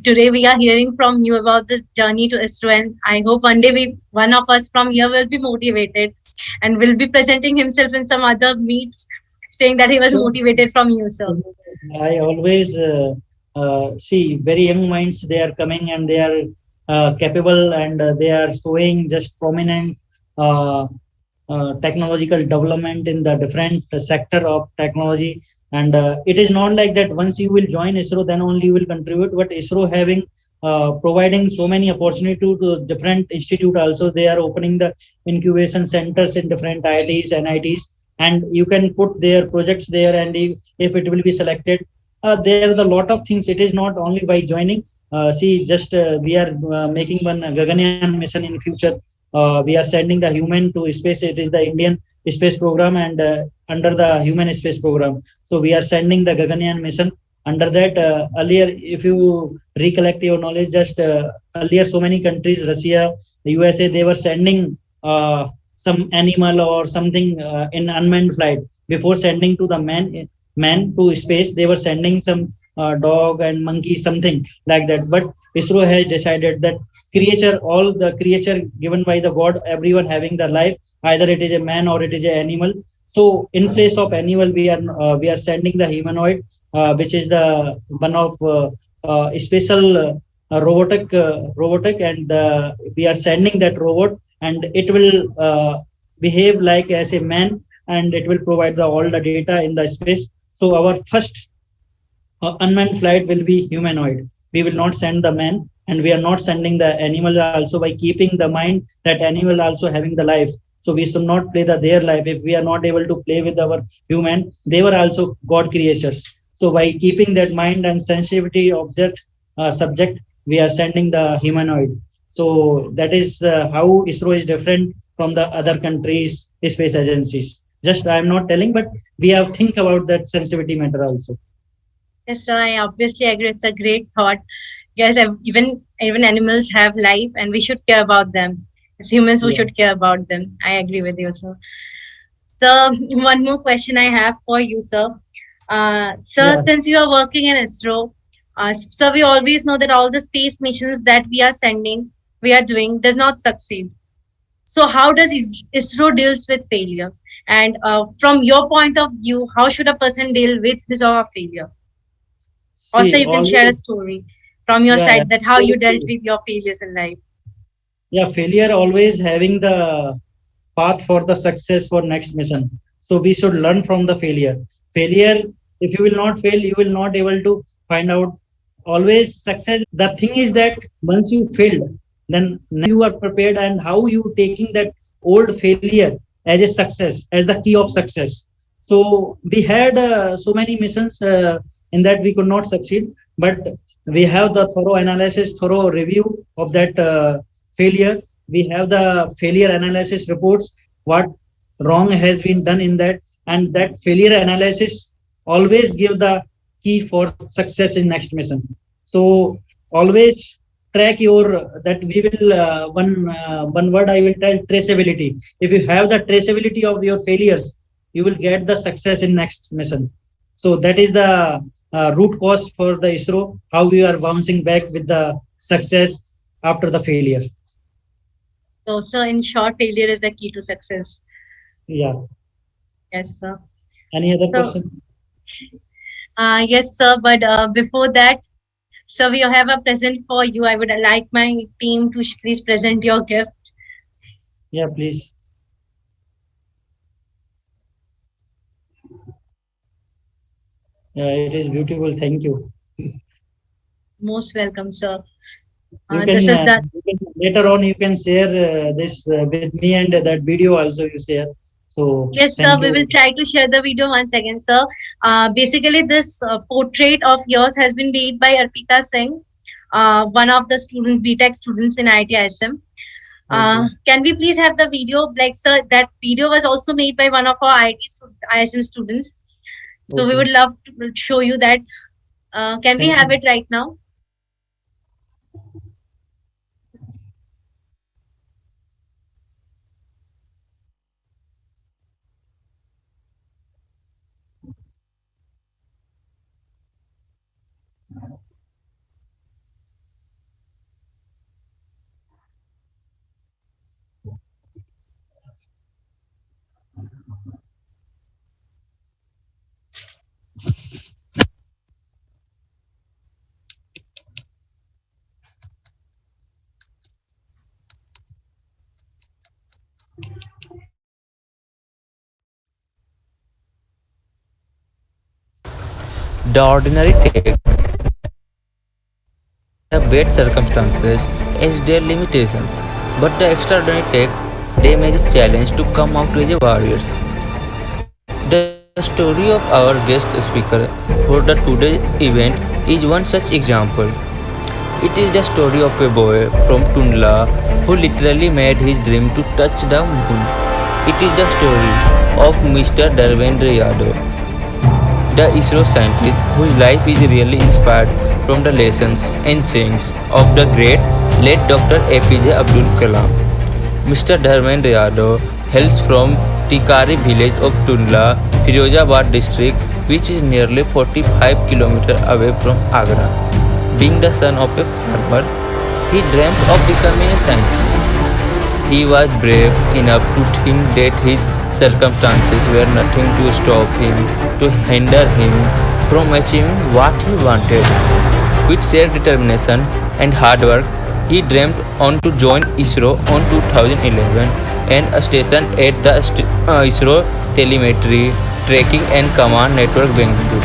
Today we are hearing from you about this journey to ISRO, and I hope one day one of us from here will be motivated and will be presenting himself in some other meets, saying that he was motivated from you, sir. I always see very young minds, they are coming and they are capable, and they are showing just prominent uh, technological development in the different sector of technology. And it is not like that once you will join ISRO, then only you will contribute. But ISRO having providing so many opportunity to different institute also. They are opening the incubation centers in different IITs, NITs, and you can put their projects there. And if it will be selected, there are a lot of things. It is not only by joining. See, just we are making one Gaganyaan mission in future. We are sending the human to space. It is the Indian space program, and under the human space program. So we are sending the Gaganyaan mission. Under that, earlier, if you recollect your knowledge, just earlier so many countries, Russia, the USA, they were sending some animal or something in unmanned flight. Before sending to the man to space, they were sending some dog and monkey, something like that. But ISRO has decided that creature, all the creature given by the God, everyone having the life, either it is a man or it is an animal. So in place of animal, we are sending the humanoid, which is the one of special robotic, and we are sending that robot, and it will behave like as a man, and it will provide all the data in the space. So our first unmanned flight will be humanoid. We will not send the man, and we are not sending the animal also, by keeping the mind that animal also having the life. So we should not play their life. If we are not able to play with our human, they were also God creatures. So by keeping that mind and sensitivity of that subject, we are sending the humanoid. So that is how ISRO is different from the other countries' space agencies. Just I am not telling, but we have think about that sensitivity matter also. Yes, sir. I obviously agree. It's a great thought. Yes, even animals have life, and we should care about them. As humans, we should care about them. I agree with you, sir. So one more question I have for you, sir. Sir, since you are working in ISRO, so we always know that all the space missions that we are doing does not succeed. So how does ISRO deals with failure? And from your point of view, how should a person deal with his or her failure? See, also, you can share a story from your side, that how you dealt with your failures in life. Yeah, failure always having the path for the success for next mission. So we should learn from the failure. Failure, if you will not fail, you will not able to find out always success. The thing is that once you failed, then you are prepared, and how you taking that old failure as a success, as the key of success. So we had so many missions in that we could not succeed, but we have the thorough analysis, thorough review of that failure. We have the failure analysis reports, what wrong has been done in that, and that failure analysis always give the key for success in next mission. So always track your that we will one word I will tell traceability. If you have the traceability of your failures, you will get the success in next mission. So that is the root cause for the ISRO, how we are bouncing back with the success after the failure. So, sir, in short, failure is the key to success. Yeah. Yes, sir. Any other So, question? yes, sir. But before that, sir, we have a present for you. I would like my team to please present your gift. Yeah, please. Yeah, it is beautiful. Thank you. Most welcome, sir. You can later on you can share this with me, and that video also you share. So yes, sir, we will try to share the video once again, sir. Basically, this portrait of yours has been made by Arpita Singh, one of the students, BTech students in IIT ISM. Can we please have the video? Like, sir, that video was also made by one of our ISM students. So we would love to show you that. Can we have it right now? The ordinary take the bad circumstances as their limitations, but the extraordinary take them as a challenge to come out as warriors. The story of our guest speaker for the today's event is one such example. It is the story of a boy from Tundla who literally made his dream to touch the moon. It is the story of Mr. Dharvendra Yadav, the ISRO scientist whose life is really inspired from the lessons and sayings of the great late Dr. APJ Abdul Kalam. Mr. Dharvendra Yadav hails from Tikari village of Tundla, Firozabad district, which is nearly 45 km away from Agra. Being the son of a farmer, he dreamt of becoming a scientist. He was brave enough to think that his circumstances were nothing to stop him, to hinder him from achieving what he wanted. With sheer determination and hard work, he dreamt on to join ISRO on 2011 and stationed at the ISRO Telemetry, Tracking and Command Network Bengaluru.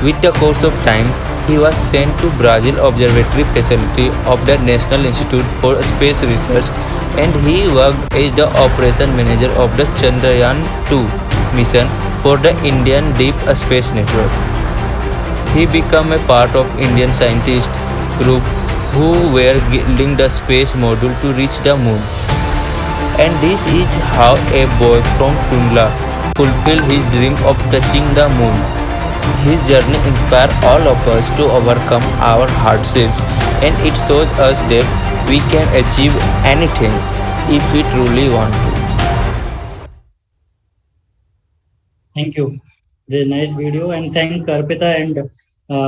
With the course of time, he was sent to Brazil Observatory facility of the National Institute for Space Research, and he worked as the operation manager of the Chandrayaan-2 mission for the Indian Deep Space Network. He became a part of Indian scientist group who were building the space module to reach the moon. And this is how a boy from Tundla fulfilled his dream of touching the moon. His journey inspires all of us to overcome our hardships, and it shows us that we can achieve anything if we truly want to. Thank you. The nice video, and thank Arpita and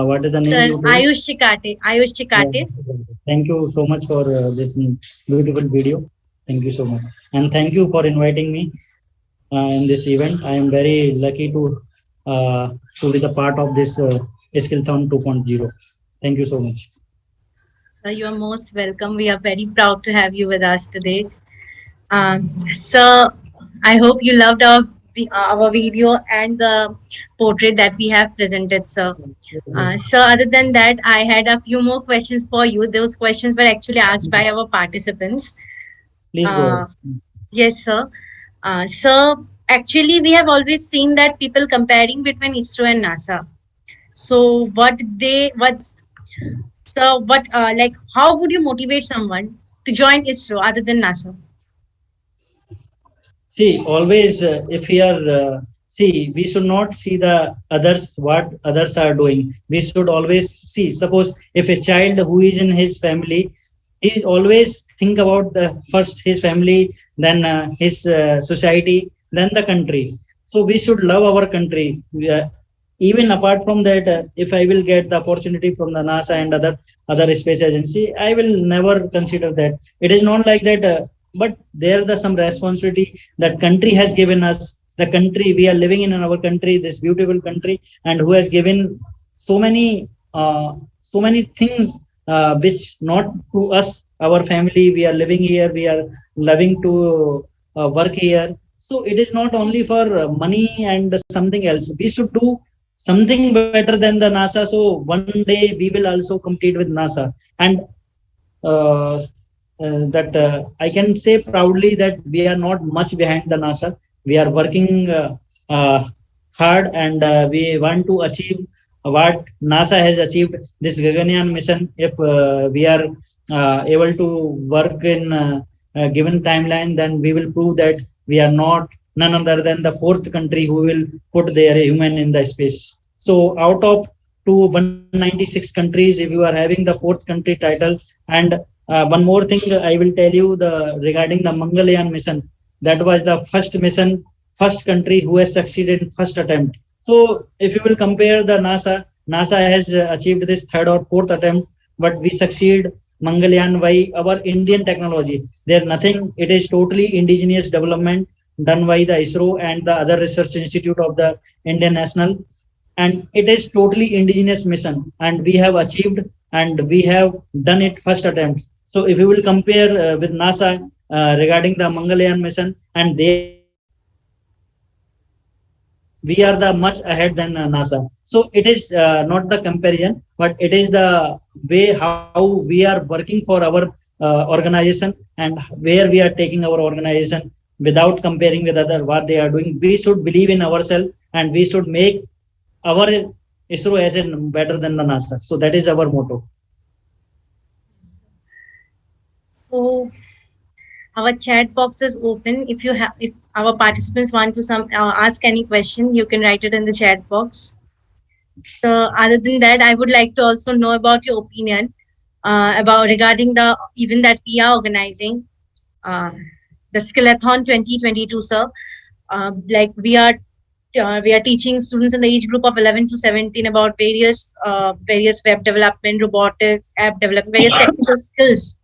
what is the name? Sir, you Ayush Chikate. Ayush Chikate. Yeah. Thank you so much for this beautiful video. Thank you so much, and thank you for inviting me in this event. I am very lucky to be the part of this Skillathon 2.0. Thank you so much. You are most welcome. We are very proud to have you with us today. Sir, I hope you loved our video and the portrait that we have presented, sir. So other than that, I had a few more questions for you. Those questions were actually asked by our participants. Please go ahead. Yes, sir. So actually, we have always seen that people comparing between ISRO and NASA. So how would you motivate someone to join ISRO other than NASA? See, always if we are we should not see the others, what others are doing. We should always see. Suppose if a child who is in his family he always think about the first his family, then his society, then the country. So we should love our country. Even apart from that, if I will get the opportunity from the NASA and other space agency, I will never consider that. It is not like that, but there the some responsibility that country has given us. The country we are living in our country, this beautiful country, and who has given so many so many things which not to us, our family. We are living here, we are loving to work here. So it is not only for money and something else. We should do something better than the NASA. So one day we will also compete with NASA. And that I can say proudly that we are not much behind the NASA. We are working hard, and we want to achieve what NASA has achieved. This Gaganyaan mission, if we are able to work in a given timeline, then we will prove that we are not none other than the fourth country who will put their human in the space. So out of 196 countries, if you are having the fourth country title. And one more thing I will tell you regarding the Mangalyaan mission. That was the first mission, first country who has succeeded in first attempt. So if you will compare the NASA has achieved this third or fourth attempt, but we succeed Mangalyaan by our Indian technology. There nothing. It is totally indigenous development done by the ISRO and the other research institute of the Indian National. And it is totally indigenous mission, and we have achieved, and we have done it first attempt. So if you will compare with NASA regarding the Mangalyaan mission, and we are the much ahead than NASA. So it is not the comparison, but it is the way how we are working for our organization, and where we are taking our organization without comparing with other what they are doing. We should believe in ourselves, and we should make our ISRO as in better than the NASA. So that is our motto. So our chat box is open. If our participants want to ask any question, you can write it in the chat box. So other than that, I would like to also know about your opinion about regarding the event that we are organizing, the Skillathon 2022, sir. Like we are teaching students in the age group of 11 to 17 about various web development, robotics, app development, various technical skills,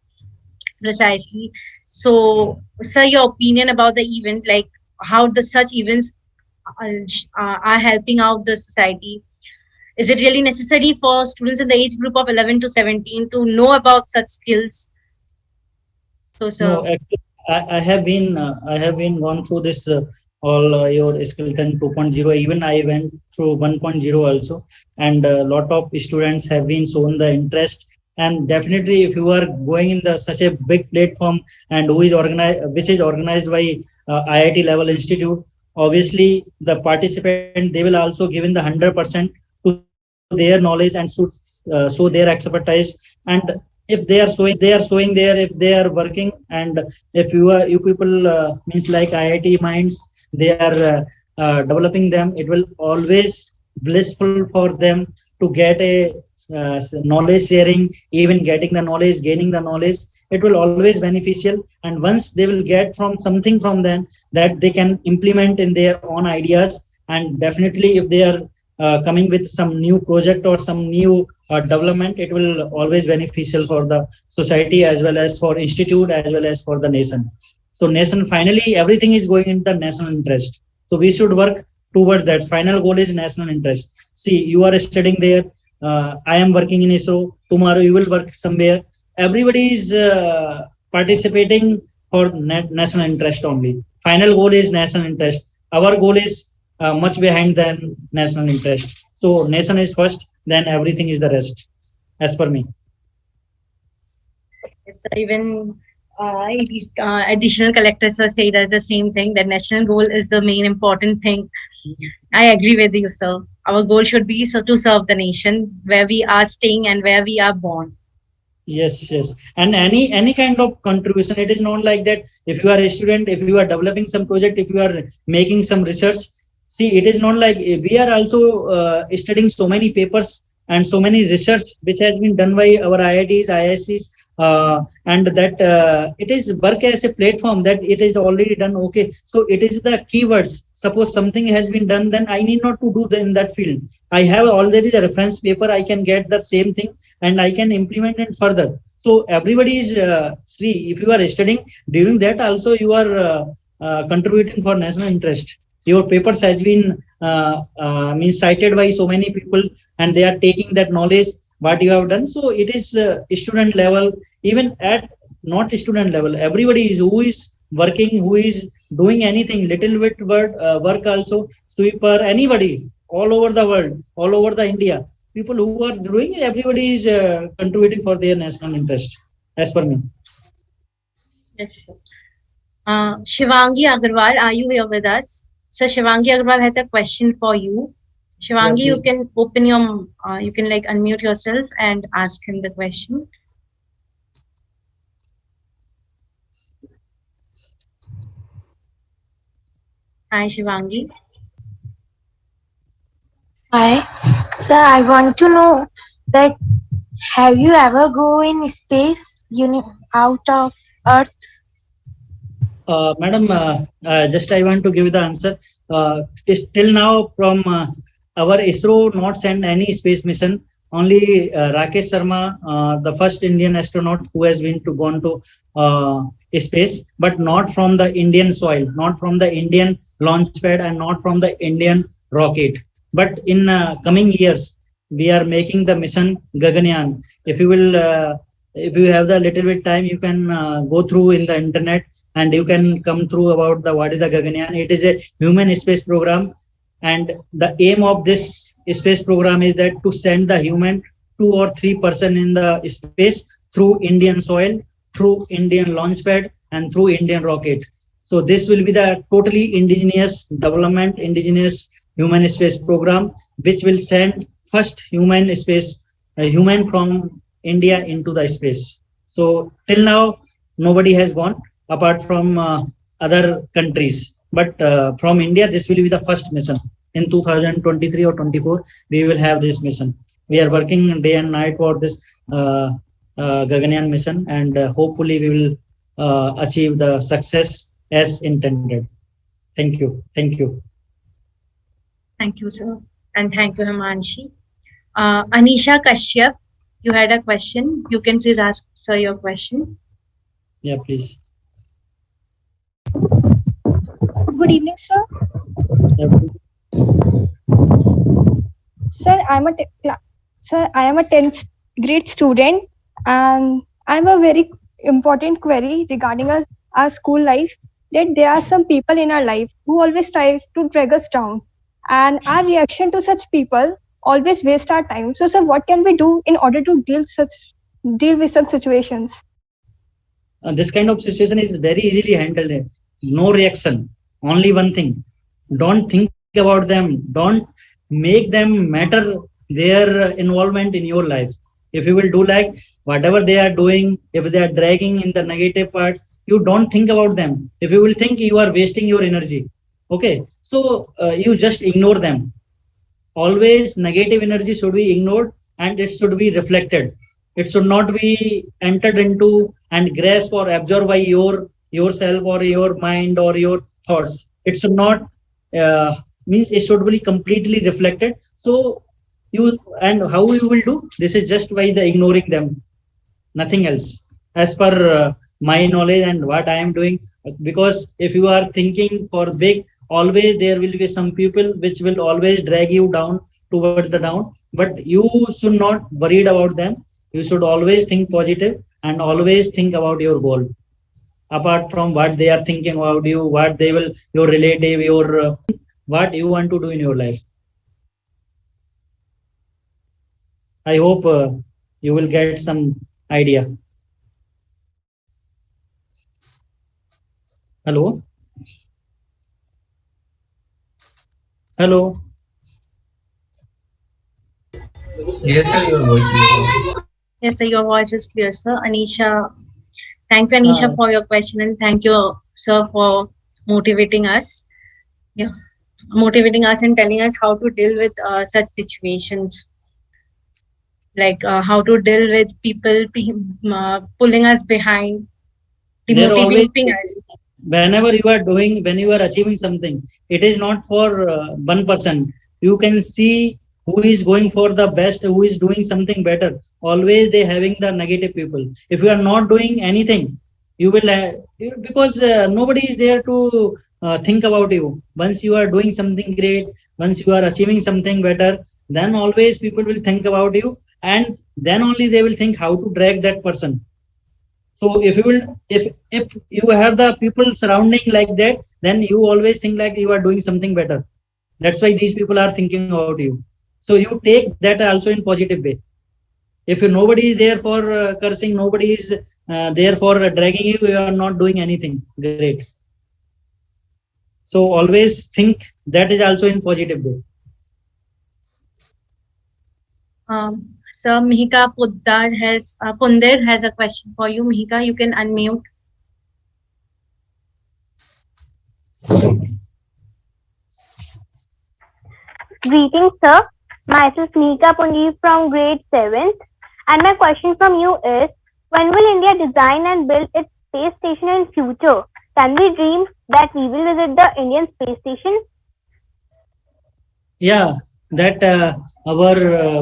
precisely. So, sir, your opinion about the event, like how such events are helping out the society. Is it really necessary for students in the age group of 11 to 17 to know about such skills? So, sir. No, actually, I have been gone through this all your Skillathon 2.0. Even I went through 1.0 also, and a lot of students have been shown the interest. And definitely, if you are going in such a big platform, and which is organized by IIT level institute, obviously the participant, they will also give in the 100% to their knowledge and should show their expertise. And if they are showing there, if they are working, and if you people means like IIT minds, they are developing them, it will always blissful for them to get a knowledge sharing, even getting the knowledge, gaining the knowledge. It will always beneficial, and once they will get from something from them, that they can implement in their own ideas. And definitely if they are coming with some new project or some new development, it will always beneficial for the society, as well as for institute, as well as for the nation. So nation, finally everything is going in the national interest. So we should work towards that. Final goal is national interest. See, you are studying there, I am working in ISRO, tomorrow you will work somewhere. Everybody is participating for national interest only. Final goal is national interest. Our goal is much behind than national interest. So nation is first, then everything is the rest, as per me. Yes, sir. Even additional collectors say does the same thing, that national goal is the main important thing. I agree with you, sir. Our goal should be to serve the nation where we are staying and where we are born. Yes. And any kind of contribution. It is not like that if you are a student, if you are developing some project, if you are making some research. See, it is not like we are also studying so many papers and so many research which has been done by our IITs, IICs, and that it is work as a platform that it is already done. Okay, so it is the keywords. Suppose something has been done, then I need not to do in that field. I have already the reference paper. I can get the same thing and I can implement it further. So everybody is see, if you are studying during that also, you are contributing for national interest. Your papers has been means cited by so many people, and they are taking that knowledge what you have done. So it is student level, even at not student level, everybody is who is working, who is doing anything little bit work also, sweeper, anybody all over the world, all over the India, people who are doing, everybody is contributing for their national interest, as per me. Yes, sir. Shivangi Agarwal, are you here with us? So Shivangi Agarwal has a question for you. Shivangi, Yeah, you can open your, you can like unmute yourself and ask him the question. Hi, Shivangi. Hi, sir. I want to know that have you ever go in space, out of Earth? Madam, just I want to give the answer. Till now, from our ISRO not sent any space mission. Only Rakesh Sharma, the first Indian astronaut who has been to gone to space, but not from the Indian soil, not from the Indian launch pad, and not from the Indian rocket. But in coming years, we are making the mission Gaganyaan. If you will, if you have the little bit time, you can go through in the internet and you can come through about the what is the Gaganyaan. It is a human space program, and the aim of this space program is that to send the human 2 or 3% in the space through Indian soil, through Indian launch pad, and through Indian rocket. So this will be the totally indigenous development, indigenous human space program, which will send first human space, human from India into the space. So till now, nobody has gone apart from other countries. But from India, this will be the first mission. In 2023 or 24, we will have this mission. We are working day and night for this Gaganyaan mission, and hopefully we will achieve the success as intended. Thank you. Thank you. Thank you, sir. And thank you, Himanshi. Anisha Kashyap, you had a question. You can please ask, sir, your question. Yeah, please. Good evening, sir. Yeah, Sir, I am a 10th grade student, and I have a very important query regarding our school life. That there are some people in our life who always try to drag us down, and our reaction to such people always waste our time. So, sir, what can we do in order to deal with such situations? This kind of situation is very easily handled. No reaction. Only one thing. Don't think about them. Don't make them matter their involvement in your life. If you will do like whatever they are doing, if they are dragging in the negative part, you don't think about them. If you will think, you are wasting your energy. Okay, so you just ignore them. Always negative energy should be ignored and it should be reflected. It should not be entered into and grasped or absorbed by yourself or your mind or your thoughts. It should not means it should be completely reflected. So you, and how you will do this is just by the ignoring them, nothing else, as per my knowledge and what I am doing. Because if you are thinking for big, always there will be some people which will always drag you down towards the down, but you should not worried about them. You should always think positive and always think about your goal, apart from what they are thinking about you, what they will, your relative, your what you want to do in your life. I hope you will get some idea. Hello? Hello? Yes, sir, your voice is clear. Yes, sir, your voice is clear, sir. Anisha, thank you, Anisha, for your question, and thank you, sir, for motivating us. Yeah, motivating us and telling us how to deal with such situations. like how to deal with people pulling us behind, They're always, demotivating us. whenever you are doing, when you are achieving something, it is not for one person. You can see who is going for the best, who is doing something better. Always they having the negative people. If you are not doing anything, you will because nobody is there to think about you. Once you are doing something great, once you are achieving something better, then always people will think about you, and then only they will think how to drag that person. So if you have the people surrounding like that, then you always think like you are doing something better. That's why these people are thinking about you. So you take that also in positive way. If you nobody is there for cursing, nobody is there for dragging you, you are not doing anything great. So always think that is also in positive way. So Mihika Punder has a question for you. Mihika, you can unmute. Greetings, sir. Myself Mihika Pundi from grade 7th. And my question from you is, when will India design and build its space station in future? Can we dream that we will visit the Indian space station? Yeah, that our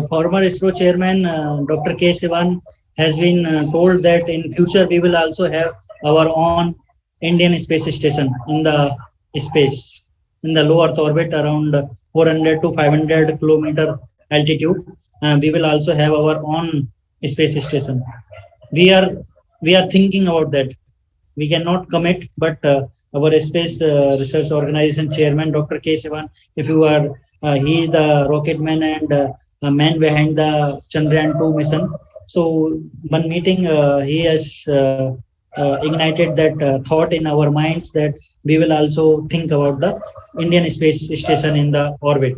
former ISRO chairman, Dr. K. Sivan, has been told that in future we will also have our own Indian space station in the space, in the low Earth orbit around 400 to 500 kilometer altitude. We will also have our own space station. We are thinking about that. We cannot commit, but our space research organization chairman, Dr. K. Sivan, if you are, he is the rocket man and man behind the Chandrayaan 2 mission. So one meeting, he has ignited that thought in our minds that we will also think about the Indian space station in the orbit.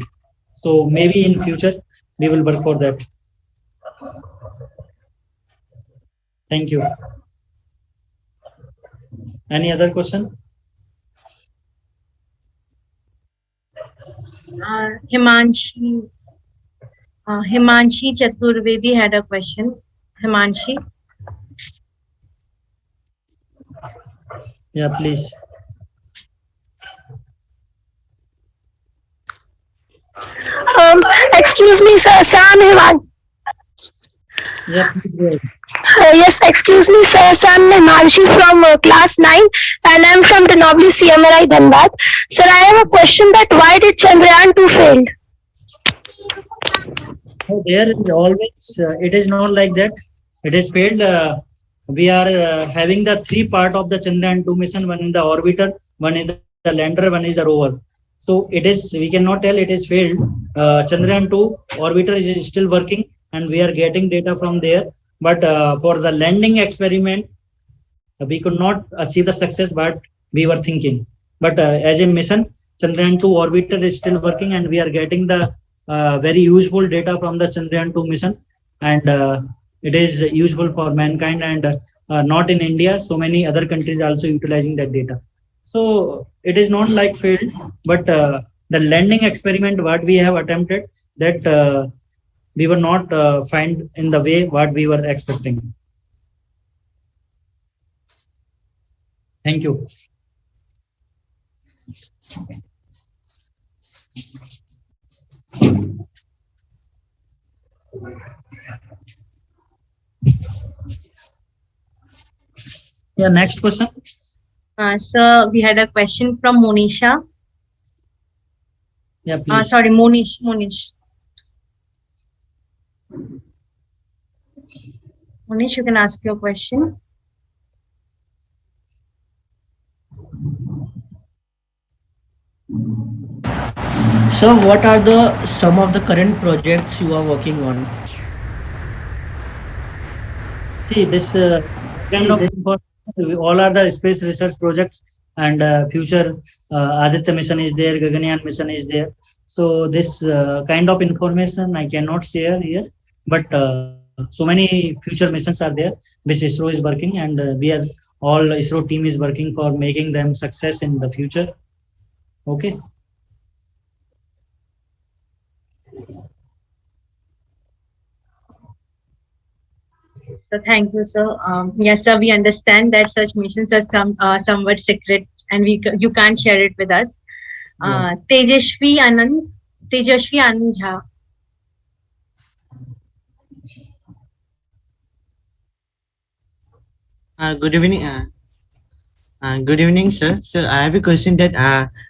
So maybe in future we will work for that. Thank you. Any other question? Himanshi Chaturvedi had a question. Himanshi. Yeah, please. Excuse me, sir. Sam Himan. Yeah, please go ahead. Yes, excuse me, sir. I'm Himanshi from class 9 and I'm from the Nobly CMRI Dhanbad. Sir, I have a question that why did Chandrayaan 2 failed? So there is always, it is not like that. It is failed. We are having the three part of the Chandrayaan 2 mission. One is the orbiter, one is the lander, one is the rover. So it is, we cannot tell it is failed. Chandrayaan 2 orbiter is still working and we are getting data from there. But for the landing experiment, we could not achieve the success, but we were thinking. But as a mission, Chandrayaan 2 orbiter is still working and we are getting the very useful data from the Chandrayaan 2 mission. And it is useful for mankind and not in India, so many other countries also utilizing that data. So it is not like failed, but the landing experiment what we have attempted, that we were not find in the way what we were expecting. Thank you. Yeah, next question. Sir, we had a question from Monisha. Yeah, please. Sorry, Monish. Monish, you can ask your question. So what are some of the current projects you are working on? See, this kind of all are the space research projects and future Aditya mission is there, Gaganyaan mission is there. So this kind of information I cannot share here, but so many future missions are there which ISRO is working, and we are all ISRO team is working for making them success in the future. Okay. So thank you, sir. Yes, sir. We understand that such missions are somewhat secret, and you can't share it with us. Tejashvi Anand, Tejashvi Anand Jha. Good evening. Good evening, sir. Sir, I have a question that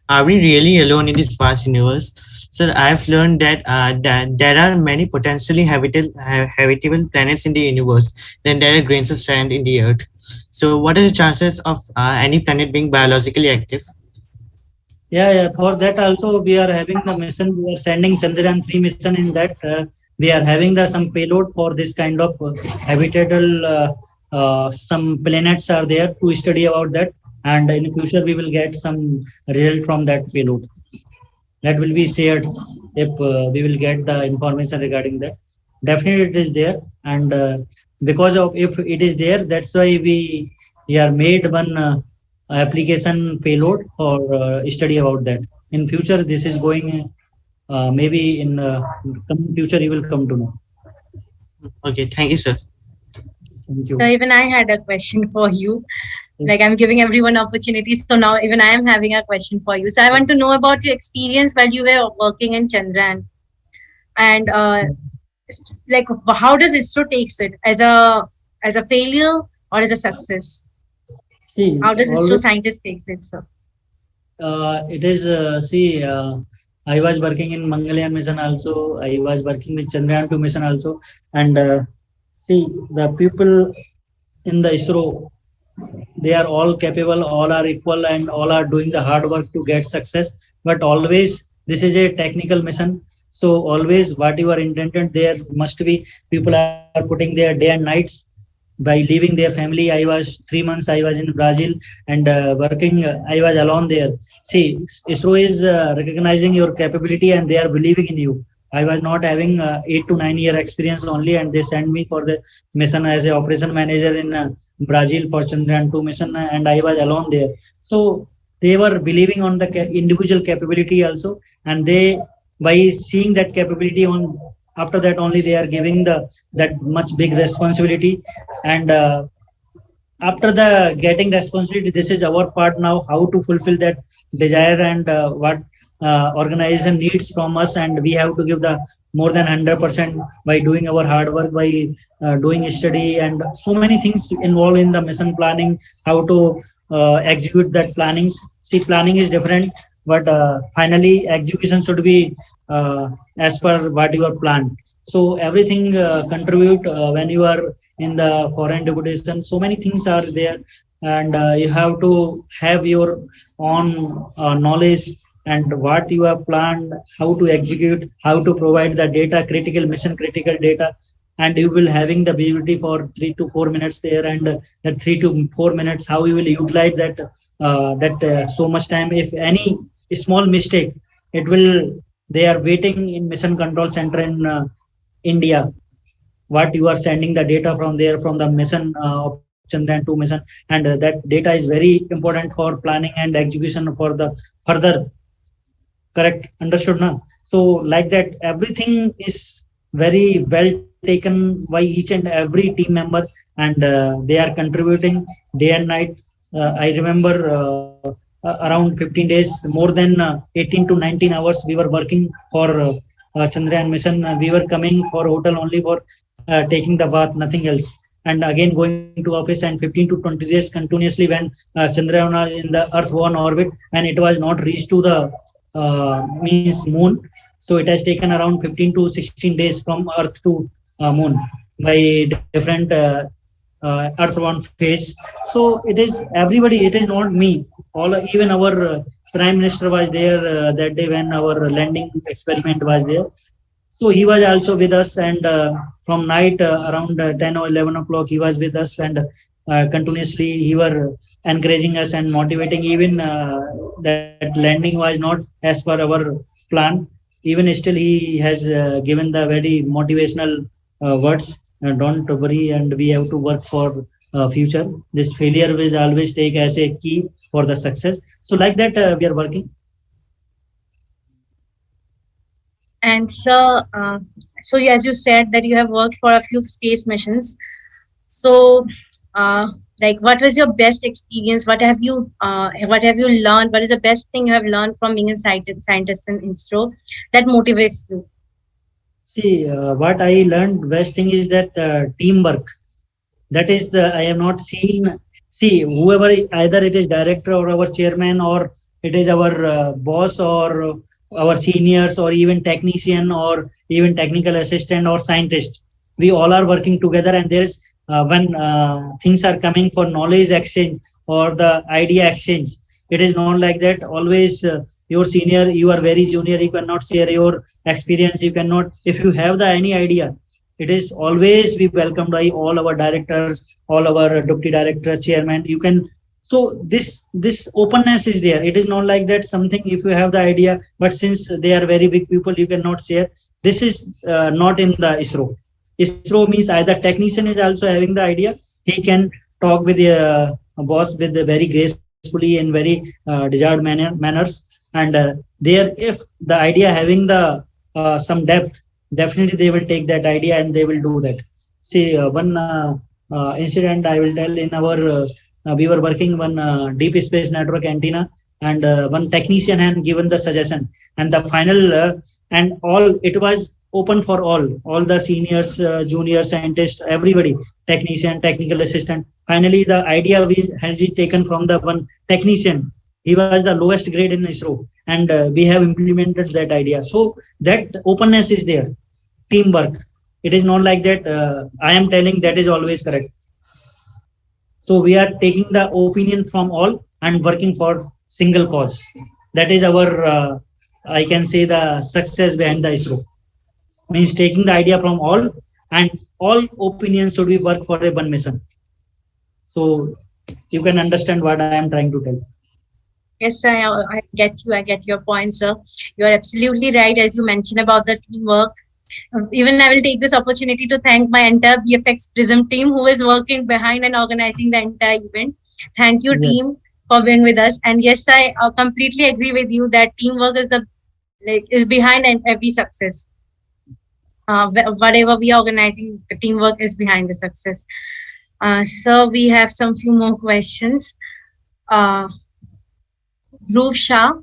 are we really alone in this vast universe? Sir, I have learned that there are many potentially habitable planets in the universe. Then there are grains of sand in the earth. So, what are the chances of any planet being biologically active? Yeah. For that also we are having the mission. We are sending Chandrayaan 3 mission in that. We are having the some payload for this kind of habitable. Some planets are there to study about that, and in the future we will get some result from that payload. That will be shared if we will get the information regarding that. Definitely it is there, and because of if it is there, that's why we are made one application payload for study about that. In future, this is going maybe in coming future you will come to know. Okay, thank you, sir. Thank you. So even I had a question for you. Like I'm giving everyone opportunities. So now even I am having a question for you. So I want to know about your experience while you were working in Chandrayaan, and like how does ISRO takes it as a failure or as a success? See, how does ISRO always, scientist takes it, sir? it is see. I was working in Mangalyaan mission also. I was working with Chandrayaan 2 mission also, and see the people in the ISRO, they are all capable, all are equal, and all are doing the hard work to get success. But always this is a technical mission, so always what you are intended, there must be people are putting their day and nights by leaving their family. I was 3 months I was in Brazil, and working, I was alone there. See, ISRO is recognizing your capability and they are believing in you. I was not having 8 to 9 year experience only, and they sent me for the mission as a operation manager in Brazil for Chandrayaan 2 mission, and I was alone there. So they were believing on the individual capability also, and they, by seeing that capability on, after that only they are giving the that much big responsibility. And after the getting responsibility, this is our part now, how to fulfill that desire, and what organization needs from us, and we have to give the more than 100% by doing our hard work, by doing study, and so many things involved in the mission planning, how to execute that plannings. See, planning is different, but finally execution should be as per what you are planned. So everything contribute when you are in the foreign deputation. So many things are there, and you have to have your own knowledge and what you have planned, how to execute, how to provide the data, critical mission critical data, and you will having the visibility for 3 to 4 minutes there, and that 3 to 4 minutes how you will utilize that so much time. If any small mistake, it will, they are waiting in mission control center in India, what you are sending the data from there, from the mission of Chandrayaan 2 mission, and that data is very important for planning and execution for the further. Correct, understood now? So like that, everything is very well taken by each and every team member, and they are contributing day and night. I remember around 15 days, more than 18 to 19 hours we were working for Chandrayaan mission. We were coming for hotel only for taking the bath, nothing else, and again going to office, and 15 to 20 days continuously when Chandrayaan in the Earth-1 orbit, and it was not reached to the means moon. So it has taken around 15 to 16 days from Earth to moon by different Earth-1 phase. So it is everybody, it is not me. All, even our Prime Minister was there that day when our landing experiment was there. So he was also with us, and from night around 10 or 11 o'clock he was with us, and continuously he were encouraging us and motivating. Even that landing was not as per our plan. Even still he has given the very motivational words, don't worry, and we have to work for future. This failure will always take as a key for the success. So like that we are working. And so, so as you said that you have worked for a few space missions. So, like, what was your best experience? What have you learned? What is the best thing you have learned from being a scientist in ISRO that motivates you? See, what I learned best thing is that teamwork. That is the I have not seen. See, whoever, either it is director or our chairman, or it is our boss or our seniors, or even technician, or even technical assistant or scientist, we all are working together. And there is when things are coming for knowledge exchange or the idea exchange, it is not like that always. Your senior, you are very junior, you cannot share your experience, you cannot. If you have the any idea, it is always be welcomed by all our directors, all our deputy directors, chairman. You can. So this openness is there. It is not like that something, if you have the idea, but since they are very big people, you cannot share. This is not in the ISRO. ISRO means either technician is also having the idea, he can talk with the boss with the very gracefully and very desired manners. And there, if the idea having the some depth, definitely they will take that idea and they will do that. See, one incident I will tell. In our we were working one deep space network antenna, and one technician had given the suggestion, and the final and all, it was open for all the seniors, junior scientists, everybody, technician, technical assistant. Finally, the idea has been taken from the one technician. He was the lowest grade in ISRO, and we have implemented that idea. So that openness is there, teamwork. It is not like that I am telling that is always correct. So we are taking the opinion from all and working for single cause. That is our, I can say, the success behind the ISRO. Means taking the idea from all, and all opinions should be work for a one mission. So you can understand what I am trying to tell. Yes, I get you. I get your point, sir. You are absolutely right, as you mentioned about the teamwork. Even I will take this opportunity to thank my entire BFX PRISM team who is working behind and organizing the entire event. Thank you, team, for being with us. And yes, I completely agree with you that teamwork is behind every success. Whatever we are organizing, the teamwork is behind the success. So we have some few more questions. Dhruv Shah.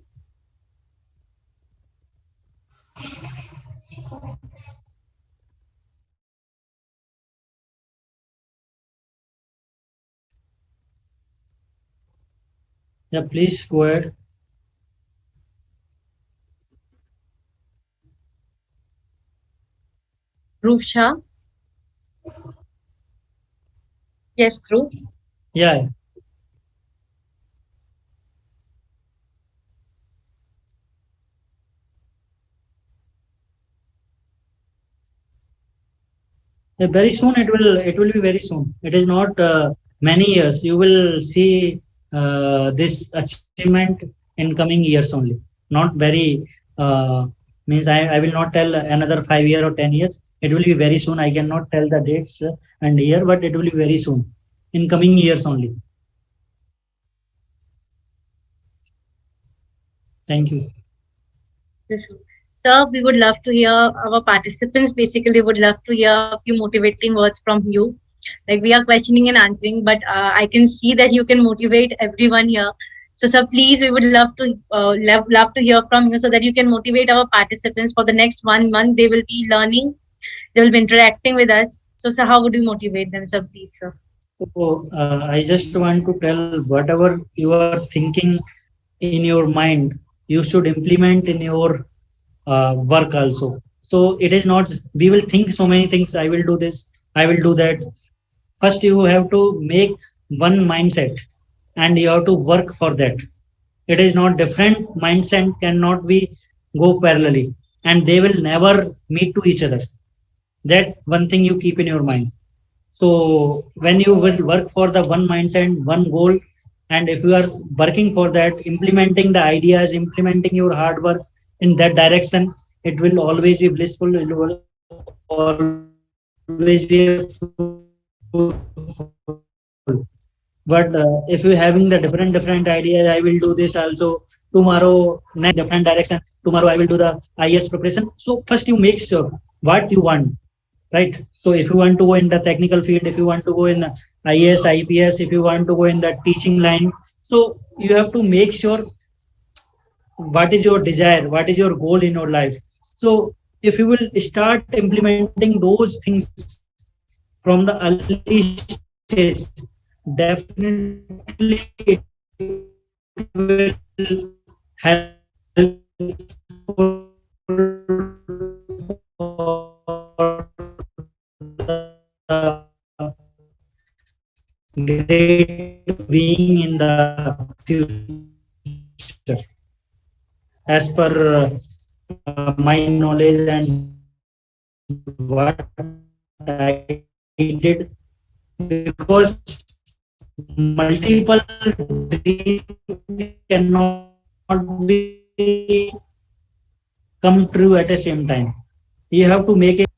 Yeah, please go ahead. Dhruv Shah. Yes, Dhruv. Yeah. Very soon it will be very soon. It is not many years. You will see this achievement in coming years only. Not very means I will not tell another 5 years or 10 years. It will be very soon. I cannot tell the dates and year, but it will be very soon, in coming years only. Thank you. Yes, sir, we would love to hear, our participants basically would love to hear a few motivating words from you. Like, we are questioning and answering, but I can see that you can motivate everyone here. So, sir, please, we would love to hear from you so that you can motivate our participants for the next 1 month. They will be learning, they will be interacting with us. So, sir, how would you motivate them, sir, please, sir? So, I just want to tell, whatever you are thinking in your mind, you should implement in your work also. So it is not, we will think so many things, I will do this, I will do that. First, you have to make one mindset and you have to work for that. It is not different mindset, cannot be go parallelly, and they will never meet to each other. That one thing you keep in your mind. So when you will work for the one mindset, one goal, and if you are working for that, implementing the ideas, implementing your hard work in that direction, it will always be blissful. It will always be fruitful. But if you're having the different ideas, I will do this also tomorrow, next different direction. Tomorrow I will do the IS preparation. So first you make sure what you want. right? So if you want to go in the technical field, if you want to go in IAS, IPS, if you want to go in the teaching line, so you have to make sure what is your desire, what is your goal in your life. So if you will start implementing those things from the early stage, definitely it will help great being in the future, as per my knowledge and what I did, because multiple dreams cannot be come true at the same time. You have to make it.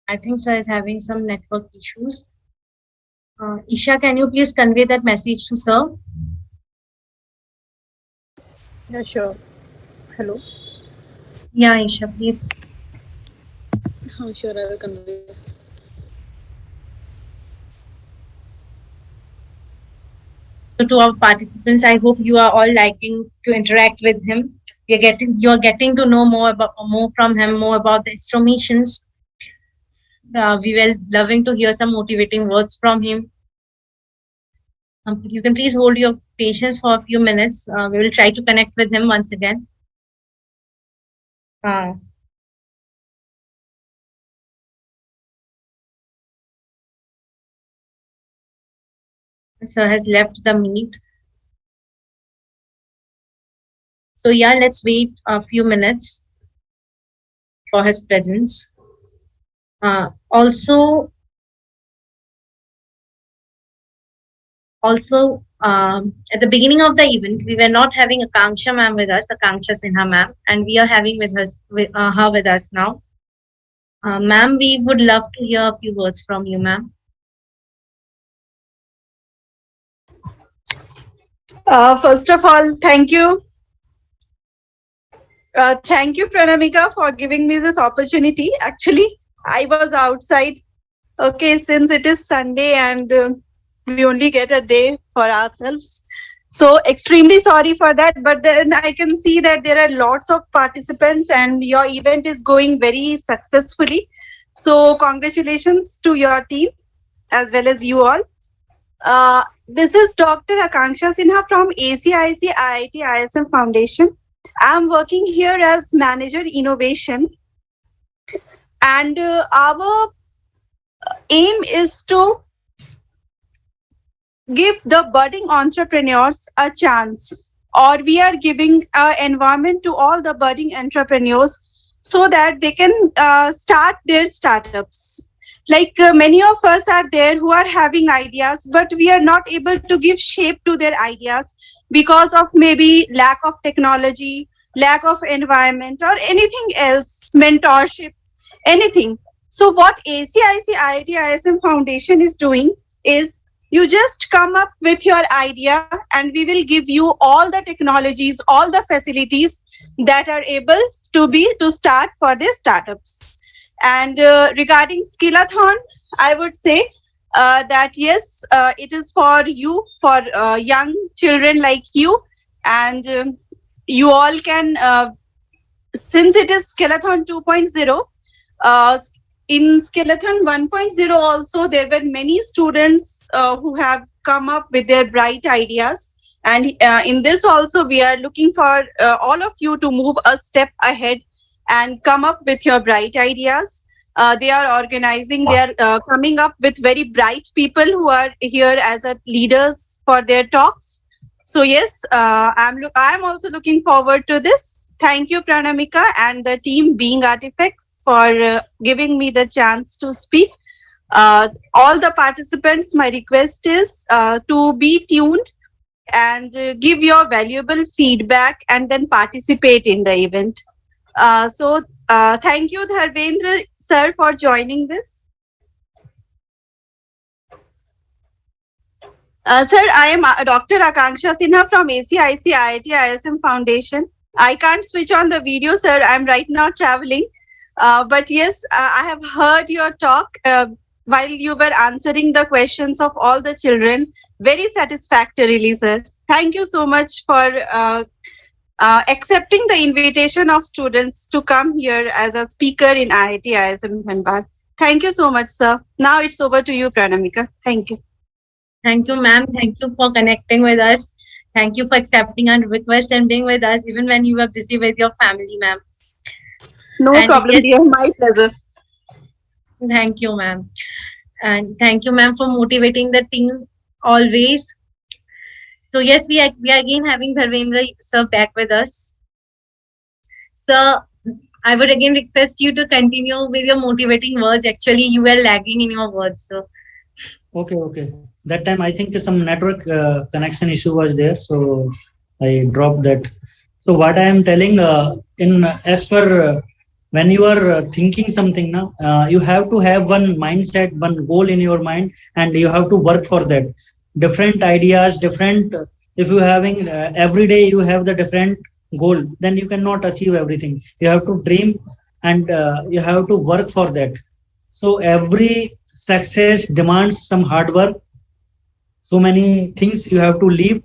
I think sir is having some network issues. Isha, can you please convey that message to sir? Yeah, sure. Hello. Yeah, Isha, please. Oh, sure, I'll convey. So to our participants, I hope you are all liking to interact with him. You're getting to know more from him, more about the instrumentations. We were loving to hear some motivating words from him. You can please hold your patience for a few minutes. We will try to connect with him once again. Sir has left the meet. So yeah, let's wait a few minutes for his presence. Also, at the beginning of the event, we were not having Akanksha ma'am with us, Akanksha Sinha ma'am, and we are having her with us now. Ma'am, we would love to hear a few words from you, ma'am. First of all, thank you. Thank you, Pranamika, for giving me this opportunity. Actually, I was outside. Okay, since it is Sunday and we only get a day for ourselves. So extremely sorry for that. But then I can see that there are lots of participants and your event is going very successfully. So congratulations to your team as well as you all. This is Dr. Akanksha Sinha from ACIC IIT ISM Foundation. I'm working here as Manager Innovation. And our aim is to give the budding entrepreneurs a chance, or we are giving an environment to all the budding entrepreneurs so that they can start their startups. Like many of us are there who are having ideas, but we are not able to give shape to their ideas because of maybe lack of technology, lack of environment, or anything else, mentorship, anything. So what ACIC IIT ISM Foundation is doing is you just come up with your idea and we will give you all the technologies, all the facilities that are able to start for their startups. And regarding Skillathon, I would say that yes, it is for you, for young children like you, and you all can, since it is Skillathon 2.0, in Skillathon 1.0 also, there were many students who have come up with their bright ideas. And in this also, we are looking for all of you to move a step ahead and come up with your bright ideas. They are organizing, they are coming up with very bright people who are here as leaders for their talks. So yes, I'm also looking forward to this. Thank you, Pranamika and the team BeingArtifex for giving me the chance to speak. All the participants, my request is to be tuned and give your valuable feedback and then participate in the event. Thank you, Dharvendra sir, for joining this. Sir, I am Dr. Akanksha Sinha from ACIC IIT ISM Foundation. I can't switch on the video, sir. I'm right now traveling. But yes, I have heard your talk while you were answering the questions of all the children very satisfactorily, sir. Thank you so much for accepting the invitation of students to come here as a speaker in IIT ISM Dhanbad. Thank you so much, sir. Now it's over to you, Pranamika. Thank you. Thank you, ma'am. Thank you for connecting with us. Thank you for accepting our request and being with us even when you were busy with your family, ma'am. No problem, dear. My pleasure. Thank you, ma'am. And thank you, ma'am, for motivating the team always. So yes, we are again having Dharvendra sir back with us. Sir, I would again request you to continue with your motivating words. Actually, you were lagging in your words, sir. Okay. That time I think some network connection issue was there, so I dropped that. So what I am telling as per when you are thinking something now, you have to have one mindset, one goal in your mind, and you have to work for that. Different ideas, different. If you having every day you have the different goal, then you cannot achieve everything. You have to dream and you have to work for that. So every success demands some hard work. So many things you have to leave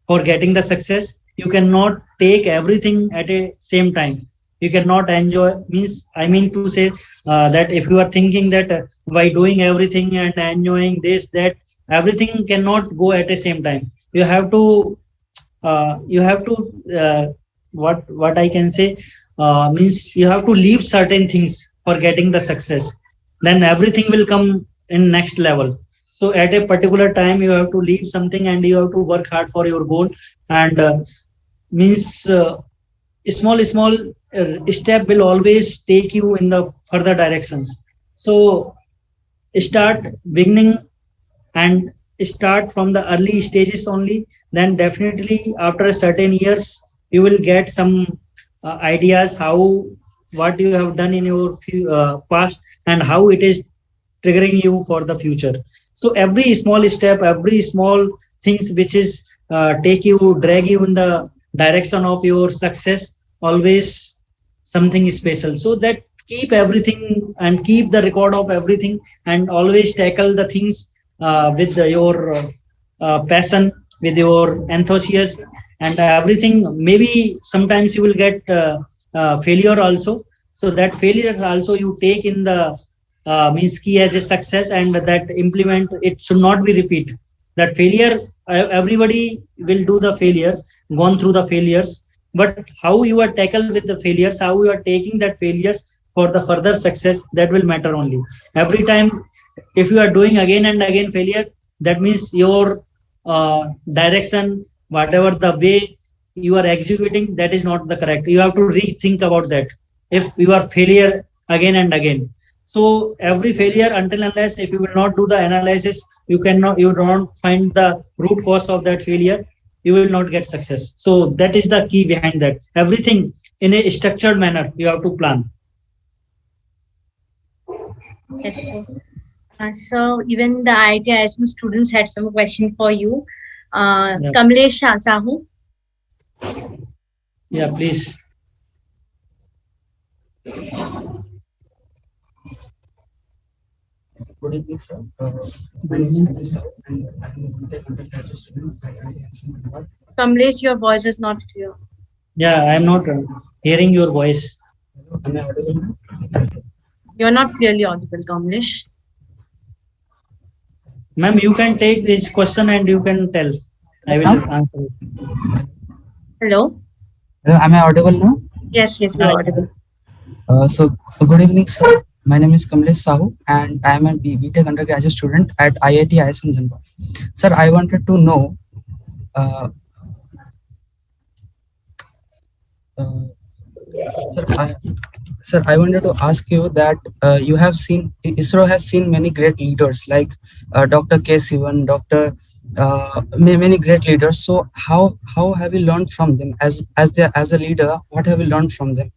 for getting the success. You cannot take everything at a same time. You cannot enjoy, I mean to say that if you are thinking that by doing everything and enjoying this, that, everything cannot go at the same time. You have to what I can say means you have to leave certain things for getting the success. Then everything will come in next level. So at a particular time, you have to leave something and you have to work hard for your goal. And small step will always take you in the further directions. So start beginning and start from the early stages only. Then definitely after a certain years, you will get some ideas what you have done in your past and how it is triggering you for the future. So every small step, every small things which is drag you in the direction of your success, always something special. So that keep everything and keep the record of everything and always tackle the things with your passion, with your enthusiasm and everything. Maybe sometimes you will get failure also. So that failure also you take in the key as a success, and that implement it should not be repeat. That failure, everybody will do the failures, gone through the failures, but how you are tackled with the failures, how you are taking that failures for the further success, that will matter only. Every time if you are doing again and again failure, that means your direction, whatever the way you are executing, that is not the correct. You have to rethink about that. If you are failure again and again, so every failure, until unless if you will not do the analysis, you don't find the root cause of that failure, you will not get success. So that is the key behind that. Everything in a structured manner you have to plan. Yes, sir. So even the IIT ISM students had some question for you. Kamlesh Sahu. Yeah, please. Good evening, sir. My name is Kamlesh Sahu, and I am a BTech undergraduate student at IIT Dhanbad. Kamlesh, your voice is not clear. Yeah, I am not hearing your voice. Am I audible now? You are not clearly audible, Kamlesh. Ma'am, you can take this question and you can tell. I will answer it. Hello? Hello, am I audible now? Yes, you are audible. So, good evening, sir. My name is Kamlesh Sahu, and I am a BTech undergraduate student at IIT ISM Dhanbad. Sir, I wanted to know, Sir, I wanted to ask you that you have seen, ISRO has seen many great leaders like Dr. K. Sivan, Dr. many great leaders. So how have you learned from them as a leader? What have you learned from them,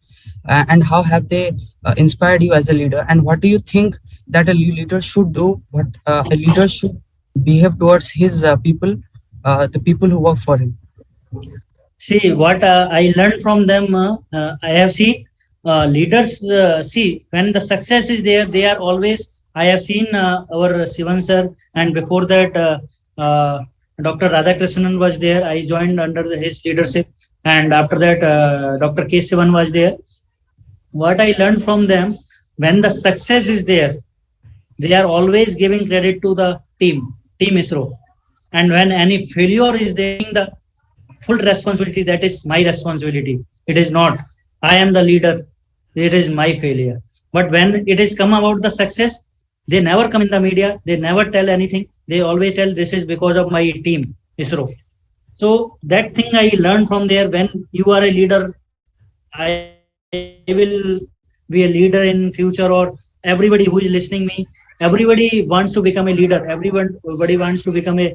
and how have they inspired you as a leader? And what do you think that a leader should do? What a leader should behave towards his people, the people who work for him? See, what I learned from them, I have seen leaders, see, when the success is there, they are always, I have seen our Sivan sir, and before that, Dr. Radhakrishnan was there. I joined under his leadership. And after that, Dr. K. Sivan was there. What I learned from them, when the success is there, they are always giving credit to the team ISRO. And when any failure is there, the full responsibility, that is my responsibility. It is not, I am the leader, it is my failure. But when it is come about the success, they never come in the media, they never tell anything. They always tell this is because of my team ISRO. So that thing I learned from there. When you are a leader, I will be a leader in future, or everybody who is listening me, everybody wants to become a leader, everybody wants to become a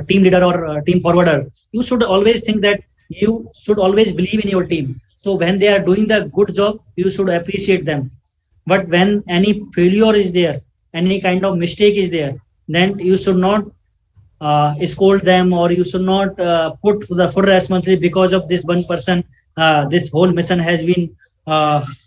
team leader or team forwarder. You should always think that you should always believe in your team. So when they are doing the good job, you should appreciate them. But when any failure is there, any kind of mistake is there, then you should not scold them, or you should not put the full responsibility because of this one person. This whole mission has been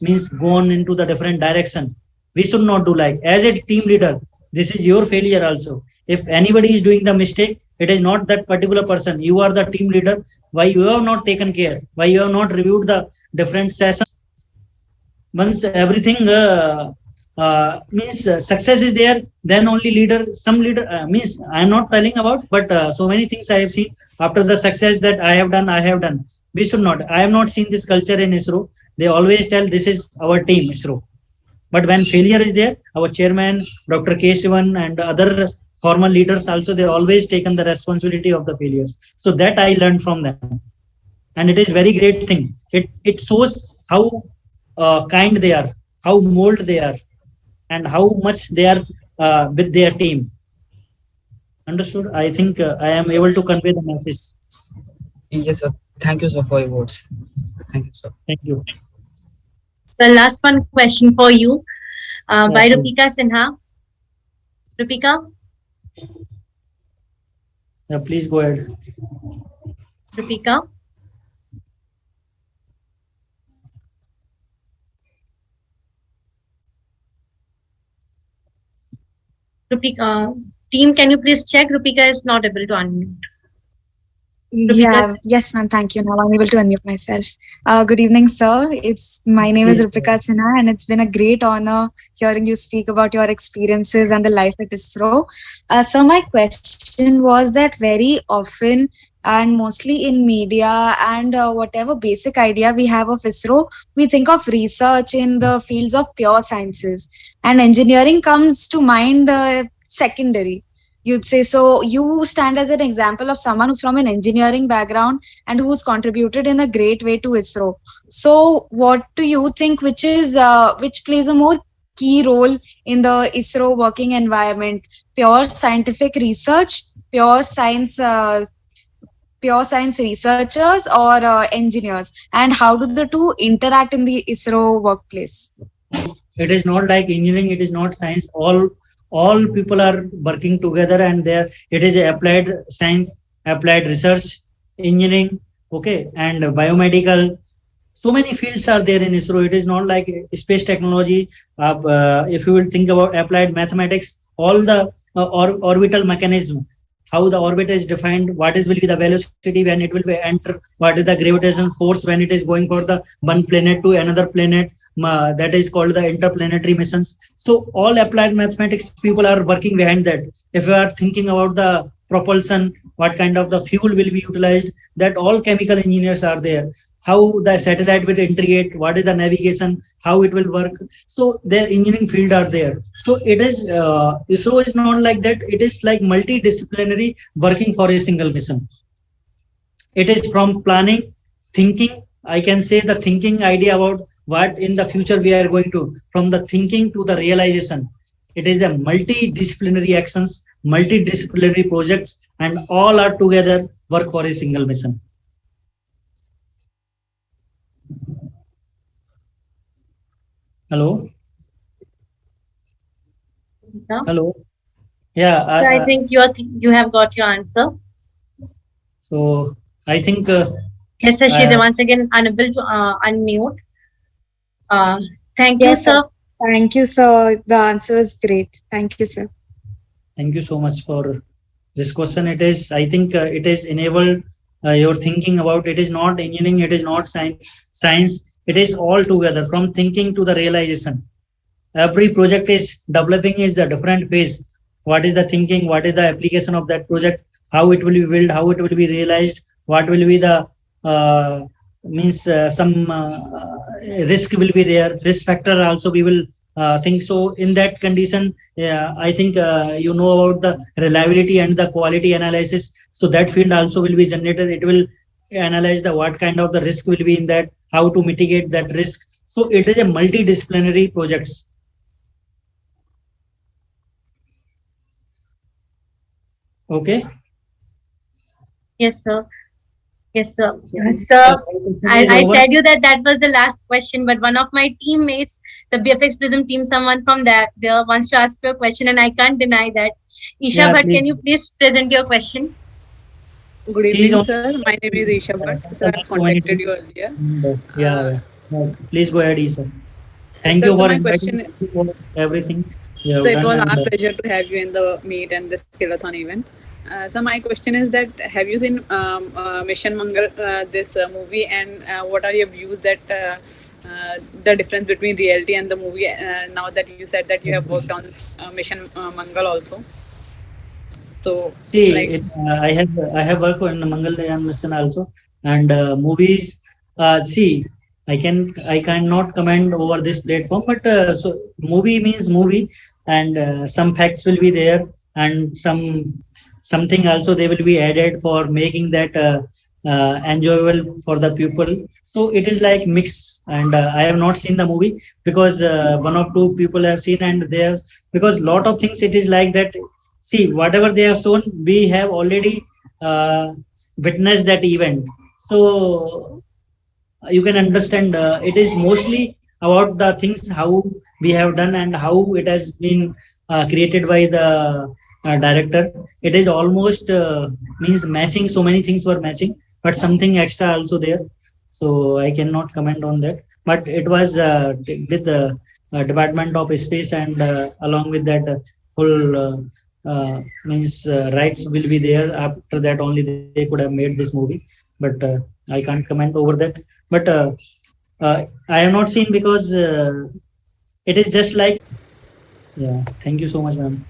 means gone into the different direction. We should not do like. As a team leader, this is your failure also. If anybody is doing the mistake, it is not that particular person. You are the team leader. Why you have not taken care? Why you have not reviewed the different sessions? Once everything means success is there, then only leader, some leader means I am not telling about, but so many things I have seen after the success that I have done. We should not. I have not seen this culture in ISRO. They always tell this is our team ISRO. But when failure is there, our chairman, Dr. K. Sivan, and other former leaders also, they always taken the responsibility of the failures. So that I learned from them. And it is very great thing. It shows how kind they are, how mold they are, and how much they are with their team. Understood? I think I am able to convey the message. Yes, sir. Thank you, sir, for your words. Thank you, sir. Thank you. So last one question for you by Rupika Sinha. Rupika? Yeah, please go ahead. Rupika? Rupika, team, can you please check? Rupika is not able to unmute. Yeah, yes, ma'am. Thank you. Now I'm able to unmute myself. Good evening, sir. My name is Rupika Sinha, and it's been a great honor hearing you speak about your experiences and the life at ISRO. So my question was that very often, and mostly in media and whatever basic idea we have of ISRO, we think of research in the fields of pure sciences, and engineering comes to mind secondary. You'd say. So you stand as an example of someone who's from an engineering background and who's contributed in a great way to ISRO. So what do you think, which plays a more key role in the ISRO working environment? Pure scientific research, pure science researchers, or engineers? And how do the two interact in the ISRO workplace? It is not like engineering, it is not science. All people are working together, and there it is applied science, applied research, engineering, okay, and biomedical. So many fields are there in ISRO. It is not like space technology. If you will think about applied mathematics, all the orbital mechanism, how the orbit is defined, what will be the velocity when it will be enter, what is the gravitational force when it is going for the one planet to another planet, that is called the interplanetary missions. So all applied mathematics people are working behind that. If you are thinking about the propulsion, what kind of the fuel will be utilized, that all chemical engineers are there. How the satellite will integrate, what is the navigation, how it will work. So the engineering field are there. So it is, ISRO is not like that. It is like multidisciplinary working for a single mission. It is from planning, thinking, I can say the thinking idea about what in the future we are going to, from the thinking to the realization. It is a multidisciplinary actions, multidisciplinary projects, and all are together work for a single mission. Hello. Hello. Yeah. So I think you have got your answer. So I think. Yes, sir. She's once again unable to unmute. Thank you, Yes, sir. Thank you, sir. The answer is great. Thank you, sir. Thank you so much for this question. It is, I think, it is enabled your thinking about. It is not engineering. It is not science. It is all together from thinking to the realization. Every project is developing is the different phase. What is the thinking? What is the application of that project? How it will be built? How it will be realized? What will be the some risk will be there. Risk factor also we will think. So in that condition, I think you know about the reliability and the quality analysis. So that field also will be generated. It will analyze the what kind of the risk will be in that, how to mitigate that risk. So it is a multidisciplinary projects. Okay. Yes, sir. Yes, sir. Sir, I said you that was the last question, but one of my teammates, the BFX Prism team, someone from there wants to ask you a question, and I can't deny that. Isha, but can you please present your question? Good evening, sir. My name is Isha Bhatt. Sir, I've contacted you earlier. Yeah. Please go ahead, Isha. Thank sir, you so for my inviting question, me for everything you have so it done. was our And, pleasure to have you in the meet and the Skillathon event. So my question is that have you seen Mission Mangal, this movie, and what are your views that the difference between reality and the movie? Now that you said that you have worked on Mission Mangal also. So see, like, I have worked on Mangalyaan mission also, and movies. See, I cannot comment over this platform, but so movie means movie, and some facts will be there, and something also they will be added for making that enjoyable for the people. So it is like mix, and I have not seen the movie because one or two people have seen, and they have, because lot of things it is like that. See, whatever they have shown, we have already witnessed that event. So you can understand it is mostly about the things how we have done and how it has been created by the director. It is almost means matching. So many things were matching, but something extra also there. So I cannot comment on that. But it was with the Department of Space, and along with that full rights will be there. After that only they could have made this movie, but I can't comment over that. But I have not seen because it is just like. Yeah. Thank you so much, ma'am.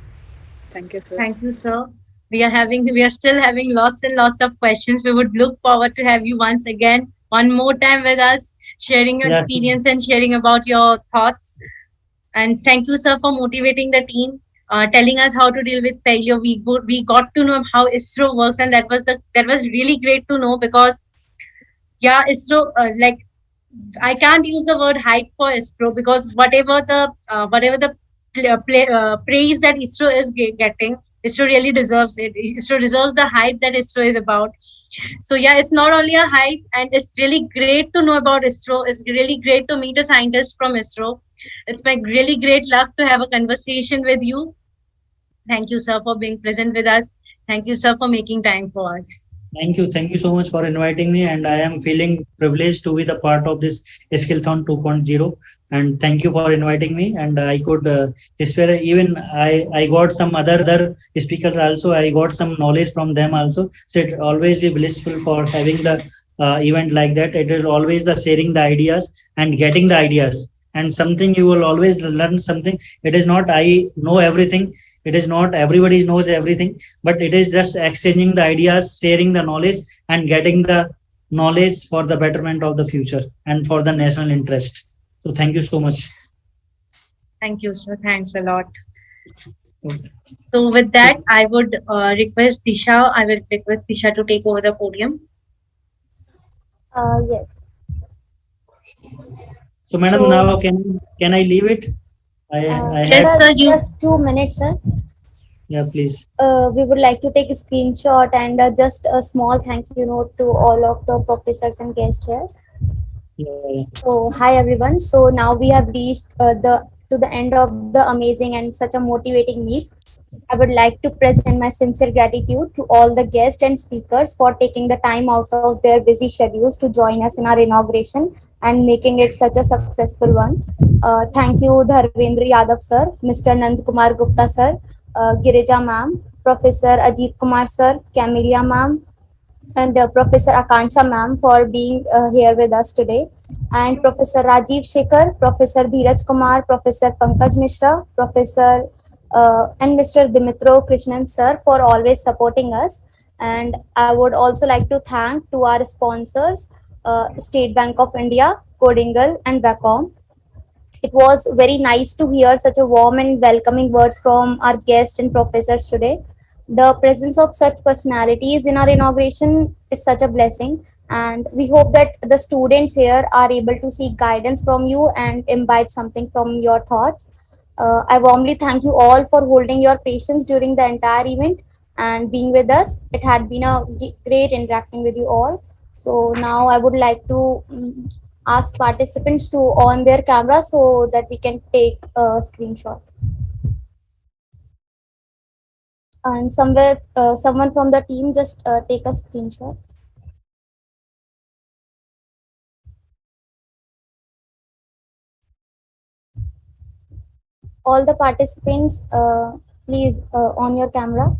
thank you, sir. Thank you, sir. We are still having lots and lots of questions. We would look forward to have you once again, one more time with us, sharing your experience and sharing about your thoughts. And thank you, sir, for motivating the team, telling us how to deal with failure. We got to know how ISRO works, and that was really great to know, because ISRO, like, I can't use the word hype for ISRO, because whatever the praise that ISRO is getting, ISRO really deserves it. ISRO deserves the hype that ISRO is about. So it's not only a hype, and it's really great to know about ISRO. It's really great to meet a scientist from ISRO. It's my really great luck to have a conversation with you. Thank you, sir, for being present with us. Thank you, sir, for making time for us. Thank you so much for inviting me, and I am feeling privileged to be the part of this Skillathon 2.0. And thank you for inviting me. And I could spare, even I got some other speakers also. I got some knowledge from them also. So it always be blissful for having the event like that. It is always the sharing the ideas and getting the ideas, and something you will always learn something. It is not I know everything. It is not everybody knows everything, but it is just exchanging the ideas, sharing the knowledge, and getting the knowledge for the betterment of the future and for the national interest. So thank you so much. Thank you, sir. Thanks a lot. So with that, I would request Disha. I will request Disha to take over the podium. Yes. So, madam, now can I leave it? Yes, sir. You Just 2 minutes, sir. Yeah, please. We would like to take a screenshot and just a small thank you note to all of the professors and guests here. So hi everyone. So now we have reached the end of the amazing and such a motivating meet. I would like to present my sincere gratitude to all the guests and speakers for taking the time out of their busy schedules to join us in our inauguration and making it such a successful one. Thank you, Dharvendra Yadav sir, Mr. Nand Kumar Gupta sir, Girija ma'am, Professor Ajit Kumar sir, Camelia ma'am, and Professor Akansha ma'am for being here with us today, and Professor Rajiv Shekhar, Professor Dheeraj Kumar, Professor Pankaj Mishra, Professor and Mr. Dimitro Krishnan sir for always supporting us. And I would also like to thank to our sponsors, State Bank of India, Codingal, and Vacom. It was very nice to hear such a warm and welcoming words from our guests and professors today. The presence of such personalities in our inauguration is such a blessing, and we hope that the students here are able to seek guidance from you and imbibe something from your thoughts. I warmly thank you all for holding your patience during the entire event and being with us. It had been a great interacting with you all. So now I would like to ask participants to on their camera so that we can take a screenshot. And somewhere, someone from the team just take a screenshot. All the participants, please on your camera.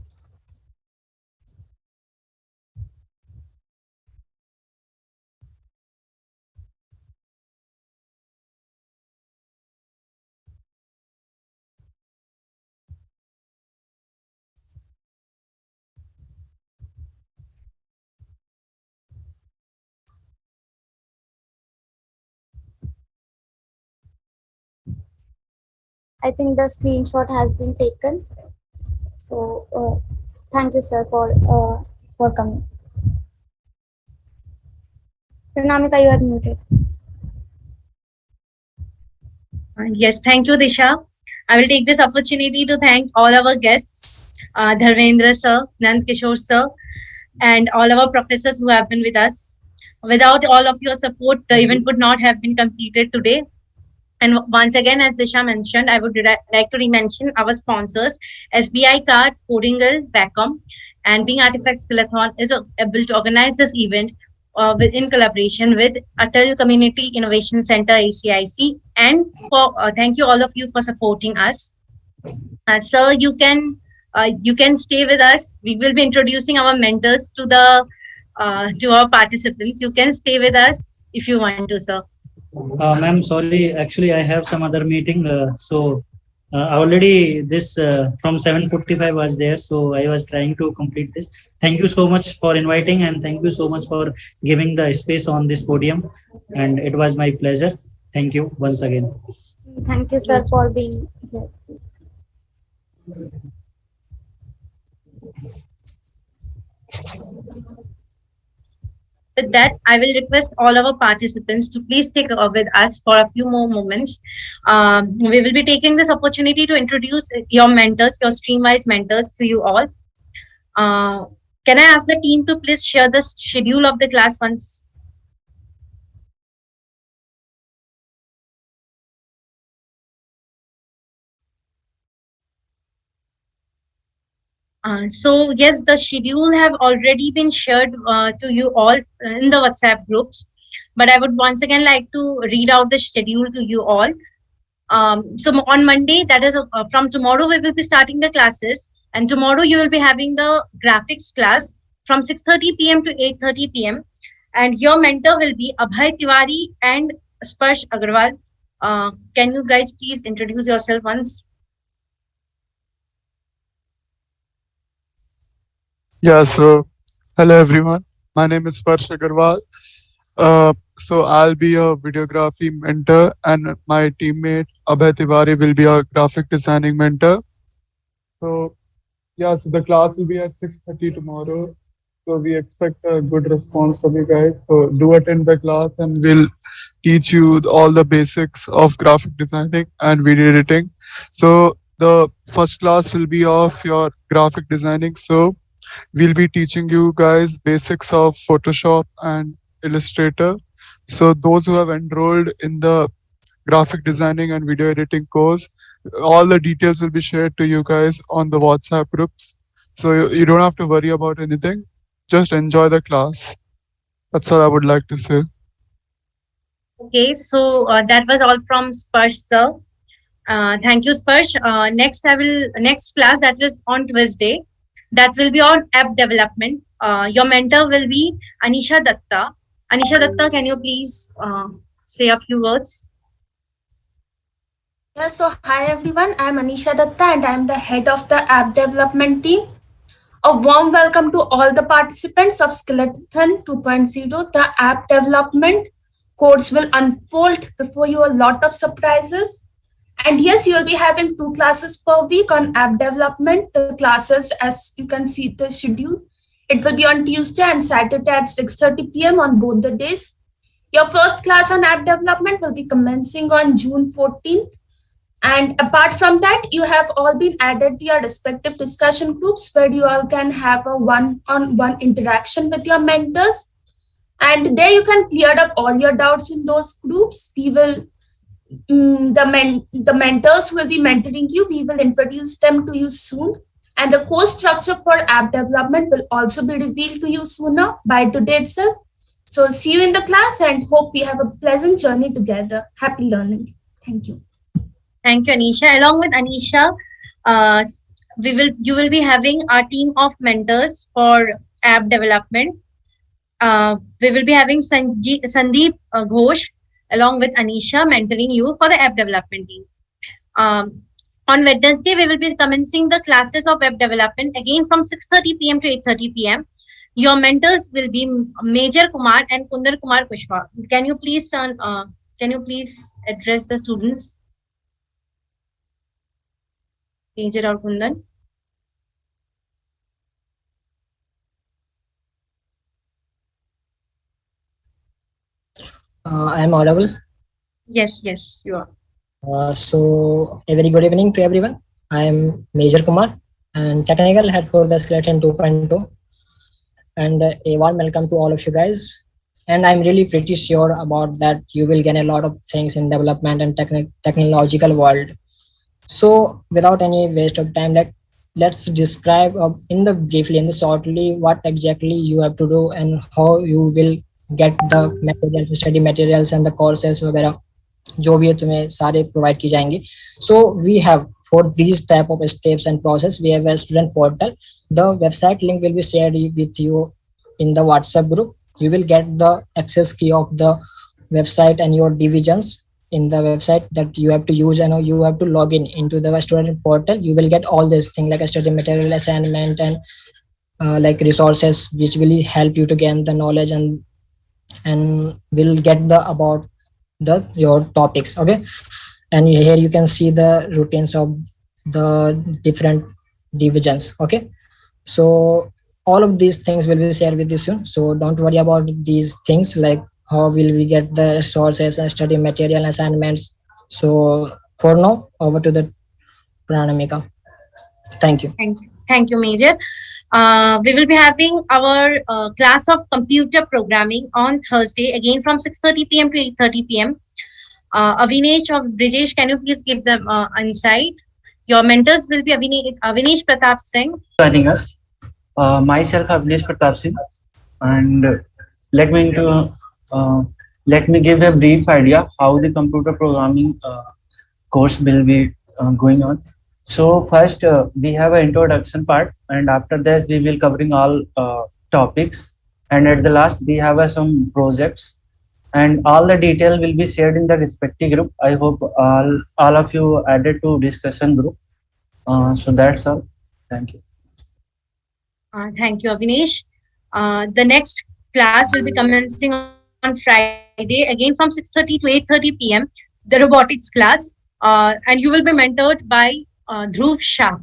I think the screenshot has been taken. So thank you, sir, for coming. Pranamika, you are muted. Yes, thank you, Disha. I will take this opportunity to thank all our guests, Dharvendra sir, Nand Kishore sir, and all our professors who have been with us. Without all of your support, the event would not have been completed today. And once again, as Disha mentioned, I would like to re-mention our sponsors, SBI Card, Codingal, Vacom, and BeingArtifex Skillathon is able to organize this event in collaboration with Additional Community Innovation Center, ACIC. And for thank you all of you for supporting us. Sir, you can stay with us. We will be introducing our mentors to our participants. You can stay with us if you want to, sir. Ma'am, sorry. Actually, I have some other meeting. So already this from 7:45 was there. So I was trying to complete this. Thank you so much for inviting, and thank you so much for giving the space on this podium. And it was my pleasure. Thank you once again. Thank you, sir, for being here. With that, I will request all our participants to please take with us for a few more moments. We will be taking this opportunity to introduce your mentors, your stream-wise mentors to you all. Can I ask the team to please share the schedule of the class once? So yes, the schedule have already been shared to you all in the WhatsApp groups, but I would once again like to read out the schedule to you all. So on Monday, that is from tomorrow, we will be starting the classes, and tomorrow you will be having the graphics class from 6:30 p.m. to 8:30 p.m. And your mentor will be Abhay Tiwari and Sparsh Agarwal. Can you guys please introduce yourself once? Yeah, so hello everyone. My name is Sparsh Agarwal. So I'll be a videography mentor, and my teammate Abhay Tiwari will be a graphic designing mentor. So yeah, so the class will be at 6:30 tomorrow. So we expect a good response from you guys. So do attend the class and we'll teach you all the basics of graphic designing and video editing. So the first class will be of your graphic designing. So we'll be teaching you guys basics of Photoshop and Illustrator. So those who have enrolled in the graphic designing and video editing course, all the details will be shared to you guys on the WhatsApp groups. So you don't have to worry about anything. Just enjoy the class. That's all I would like to say. Okay, so that was all from Sparsh sir. Thank you, Sparsh. Next class that is on Tuesday. That will be on app development. Your mentor will be Anisha Datta. Anisha Datta, can you please say a few words? Yeah, so hi everyone, I'm Anisha Datta and I'm the head of the app development team. A warm welcome to all the participants of Skillathon 2.0. The app development course will unfold before you a lot of surprises. And yes, you'll be having 2 classes per week on app development. The classes, as you can see the schedule, it will be on Tuesday and Saturday at 6:30 p.m. on both the days. Your first class on app development will be commencing on June 14th. And apart from that, you have all been added to your respective discussion groups where you all can have a one-on-one interaction with your mentors. And there you can clear up all your doubts in those groups. We will, the mentors who will be mentoring you, we will introduce them to you soon. And the course structure for app development will also be revealed to you sooner by today itself. So see you in the class and hope we have a pleasant journey together. Happy learning. Thank you. Thank you, Anisha. Along with Anisha, you will be having our team of mentors for app development. We will be having Sandeep Ghosh along with Anisha mentoring you for the app development team. On Wednesday, we will be commencing the classes of web development again from 6:30 p.m. to 8:30 p.m. Your mentors will be Major Kumar and Kundar Kumar Kushwa. Can you please address the students? Major or Kundan? I am audible. Yes, you are. So a very good evening to everyone. I am Major Kumar and technical head for the Skillathon 2.0. And a warm welcome to all of you guys. And I'm really pretty sure about that you will gain a lot of things in development and technological world. So without any waste of time, let's describe briefly and shortly what exactly you have to do and how you will get the materials, study materials and the courses वगैरह जो भी है तुम्हें सारे provide की जाएंगी. So we have for these type of steps and process, we have a student portal. The website link will be shared with you in the WhatsApp group. You will get the access key of the website and your divisions in the website that you have to use, and you have to log into the student portal. You will get all these things like a study material, assignment, and like resources which will help you to gain the knowledge and will get the about your topics. Okay, and here you can see the routines of the different divisions. Okay, so all of these things will be shared with you soon, so don't worry about these things like how will we get the sources and study material assignments. So for now, over to the Pranamika. Thank you. Thank you, Major. We will be having our class of computer programming on Thursday, again from 6:30 p.m. to 8:30 p.m. Avinesh or Brijesh, can you please give them insight? Your mentors will be Avinesh Pratap Singh. Joining us. Myself, Avinesh Pratap Singh, and let me give a brief idea how the computer programming course will be going on. So first we have an introduction part, and after that we will covering all topics, and at the last we have some projects, and all the detail will be shared in the respective group. I hope all of you added to discussion group. So that's all. Thank you. Thank you, Avinesh. The next class will be commencing on Friday, again from 6:30 to 8:30 p.m. The robotics class, and you will be mentored by Dhruv Shah.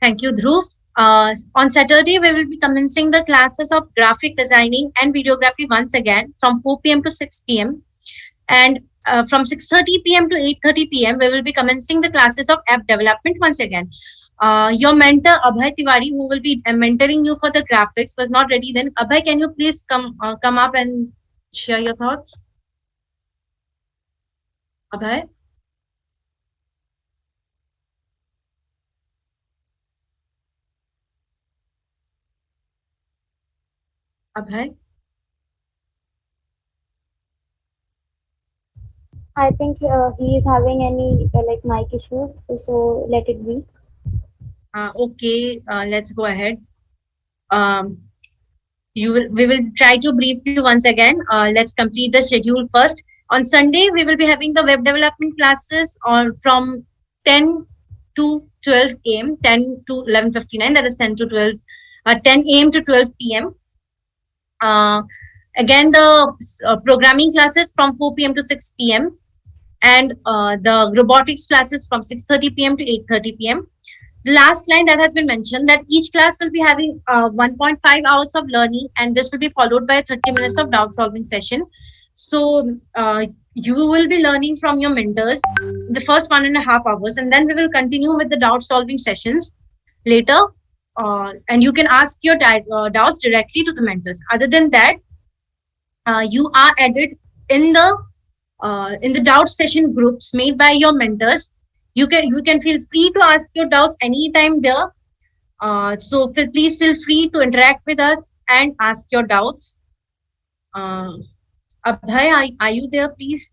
Thank you, Dhruv. On Saturday, we will be commencing the classes of graphic designing and videography once again from 4 p.m. to 6 p.m. And from 6:30 p.m. to 8:30 p.m., we will be commencing the classes of app development once again. Your mentor, Abhay Tiwari, who will be mentoring you for the graphics, was not ready then. Abhay, can you please come up and share your thoughts? Abhay? Abhay? I think he is having any like mic issues, so let it be. Okay, let's go ahead. We will try to brief you once again. Let's complete the schedule first. On Sunday, we will be having the web development classes from 10 to 12 a.m., 10 to 11:59. That is 10 to 12, 10 a.m. to 12 p.m. Again, the programming classes from 4 p.m. to 6 p.m. and the robotics classes from 6:30 p.m. to 8:30 p.m. The last line that has been mentioned, that each class will be having 1.5 hours of learning, and this will be followed by 30 minutes of doubt solving session. So you will be learning from your mentors the first 1.5 hours, and then we will continue with the doubt solving sessions later. And you can ask your doubts directly to the mentors. Other than that, you are added in the doubt session groups made by your mentors. You can feel free to ask your doubts anytime there. So please feel free to interact with us and ask your doubts. Abhay, are you there, please?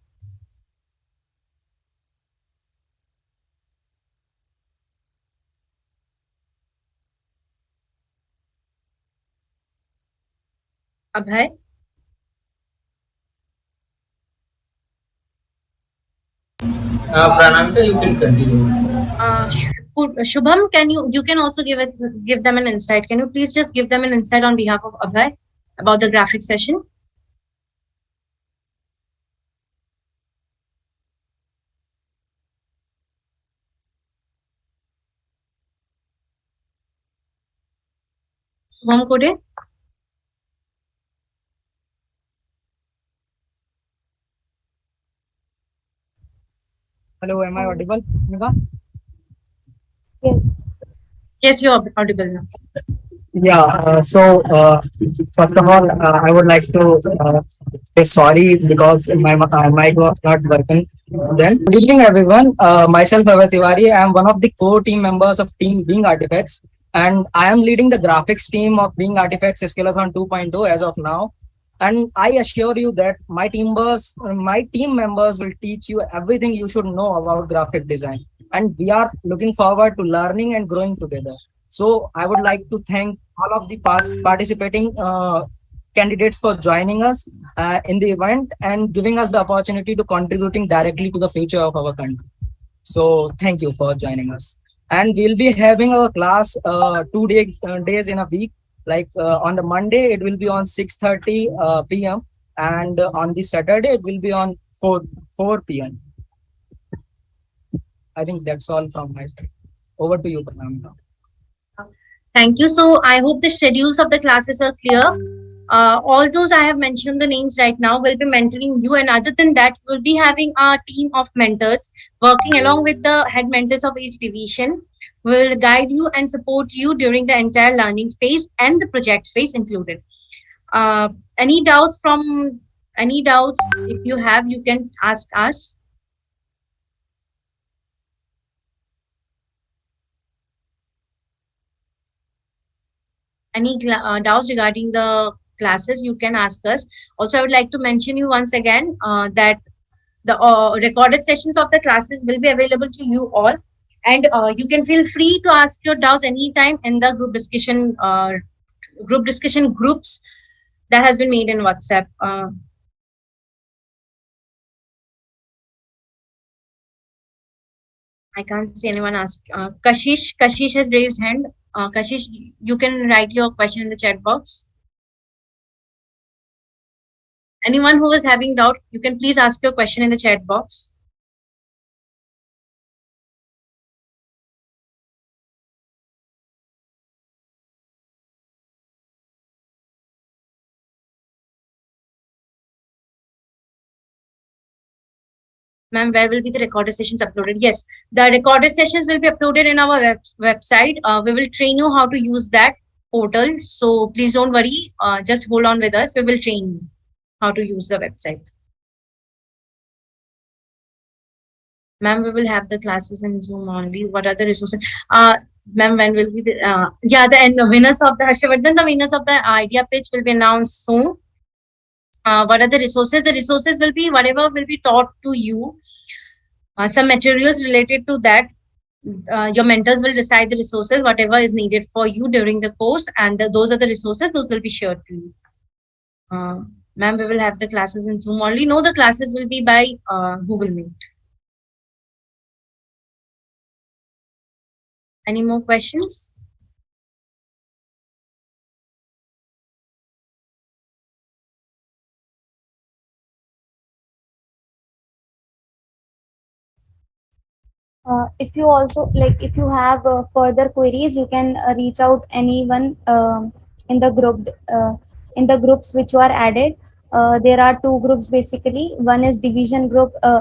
Abhay? Pranamika, you can continue. Shubham, you can also give them an insight. Can you please just give them an insight on behalf of Abhay about the graphic session? Shubham Kode? Hello, am I audible? Yes. Yes, you're audible now. Yeah, first of all, I would like to say sorry because my mic was not working then. Good evening, everyone. Myself, Abhay Tiwari. I am one of the core team members of team BeingArtifex, and I am leading the graphics team of BeingArtifex Skillathon 2.0 as of now. And I assure you that my team members will teach you everything you should know about graphic design. And we are looking forward to learning and growing together. So I would like to thank all of the past participating candidates for joining us in the event and giving us the opportunity to contributing directly to the future of our country. So thank you for joining us. And we'll be having a class 2 days in a week. Like on the Monday, it will be on 6:30 p.m. and on the Saturday, it will be on 4 p.m. I think that's all from my side. Over to you, Pranamika. Thank you. So I hope the schedules of the classes are clear. All those I have mentioned the names right now will be mentoring you, and other than that, we'll be having our team of mentors working along with the head mentors of each division. Will guide you and support you during the entire learning phase and the project phase included. Any doubts? If you have, you can ask us. Any doubts regarding the classes, you can ask us. Also, I would like to mention you once again that the recorded sessions of the classes will be available to you all. And you can feel free to ask your doubts anytime in the group discussion groups that has been made in WhatsApp. I can't see anyone ask. Kashish has raised hand. Kashish, you can write your question in the chat box. Anyone who is having doubt, you can please ask your question in the chat box. Ma'am, where will be the recorded sessions uploaded? Yes, the recorded sessions will be uploaded in our website. We will train you how to use that portal. So please don't worry. Just hold on with us. We will train you how to use the website. Ma'am, we will have the classes in Zoom only. What are the resources? Ma'am, when will be the the winners of the Harshavardhan, the winners of the idea pitch will be announced soon. What are the resources? The resources will be whatever will be taught to you. Some materials related to that. Your mentors will decide the resources, whatever is needed for you during the course, and those are the resources. Those will be shared to you. Ma'am, we will have the classes in Zoom only. No, the classes will be by Google Meet. Any more questions? If you also if you have further queries, you can reach out anyone in the groups which you are added. There are two groups basically. One is division group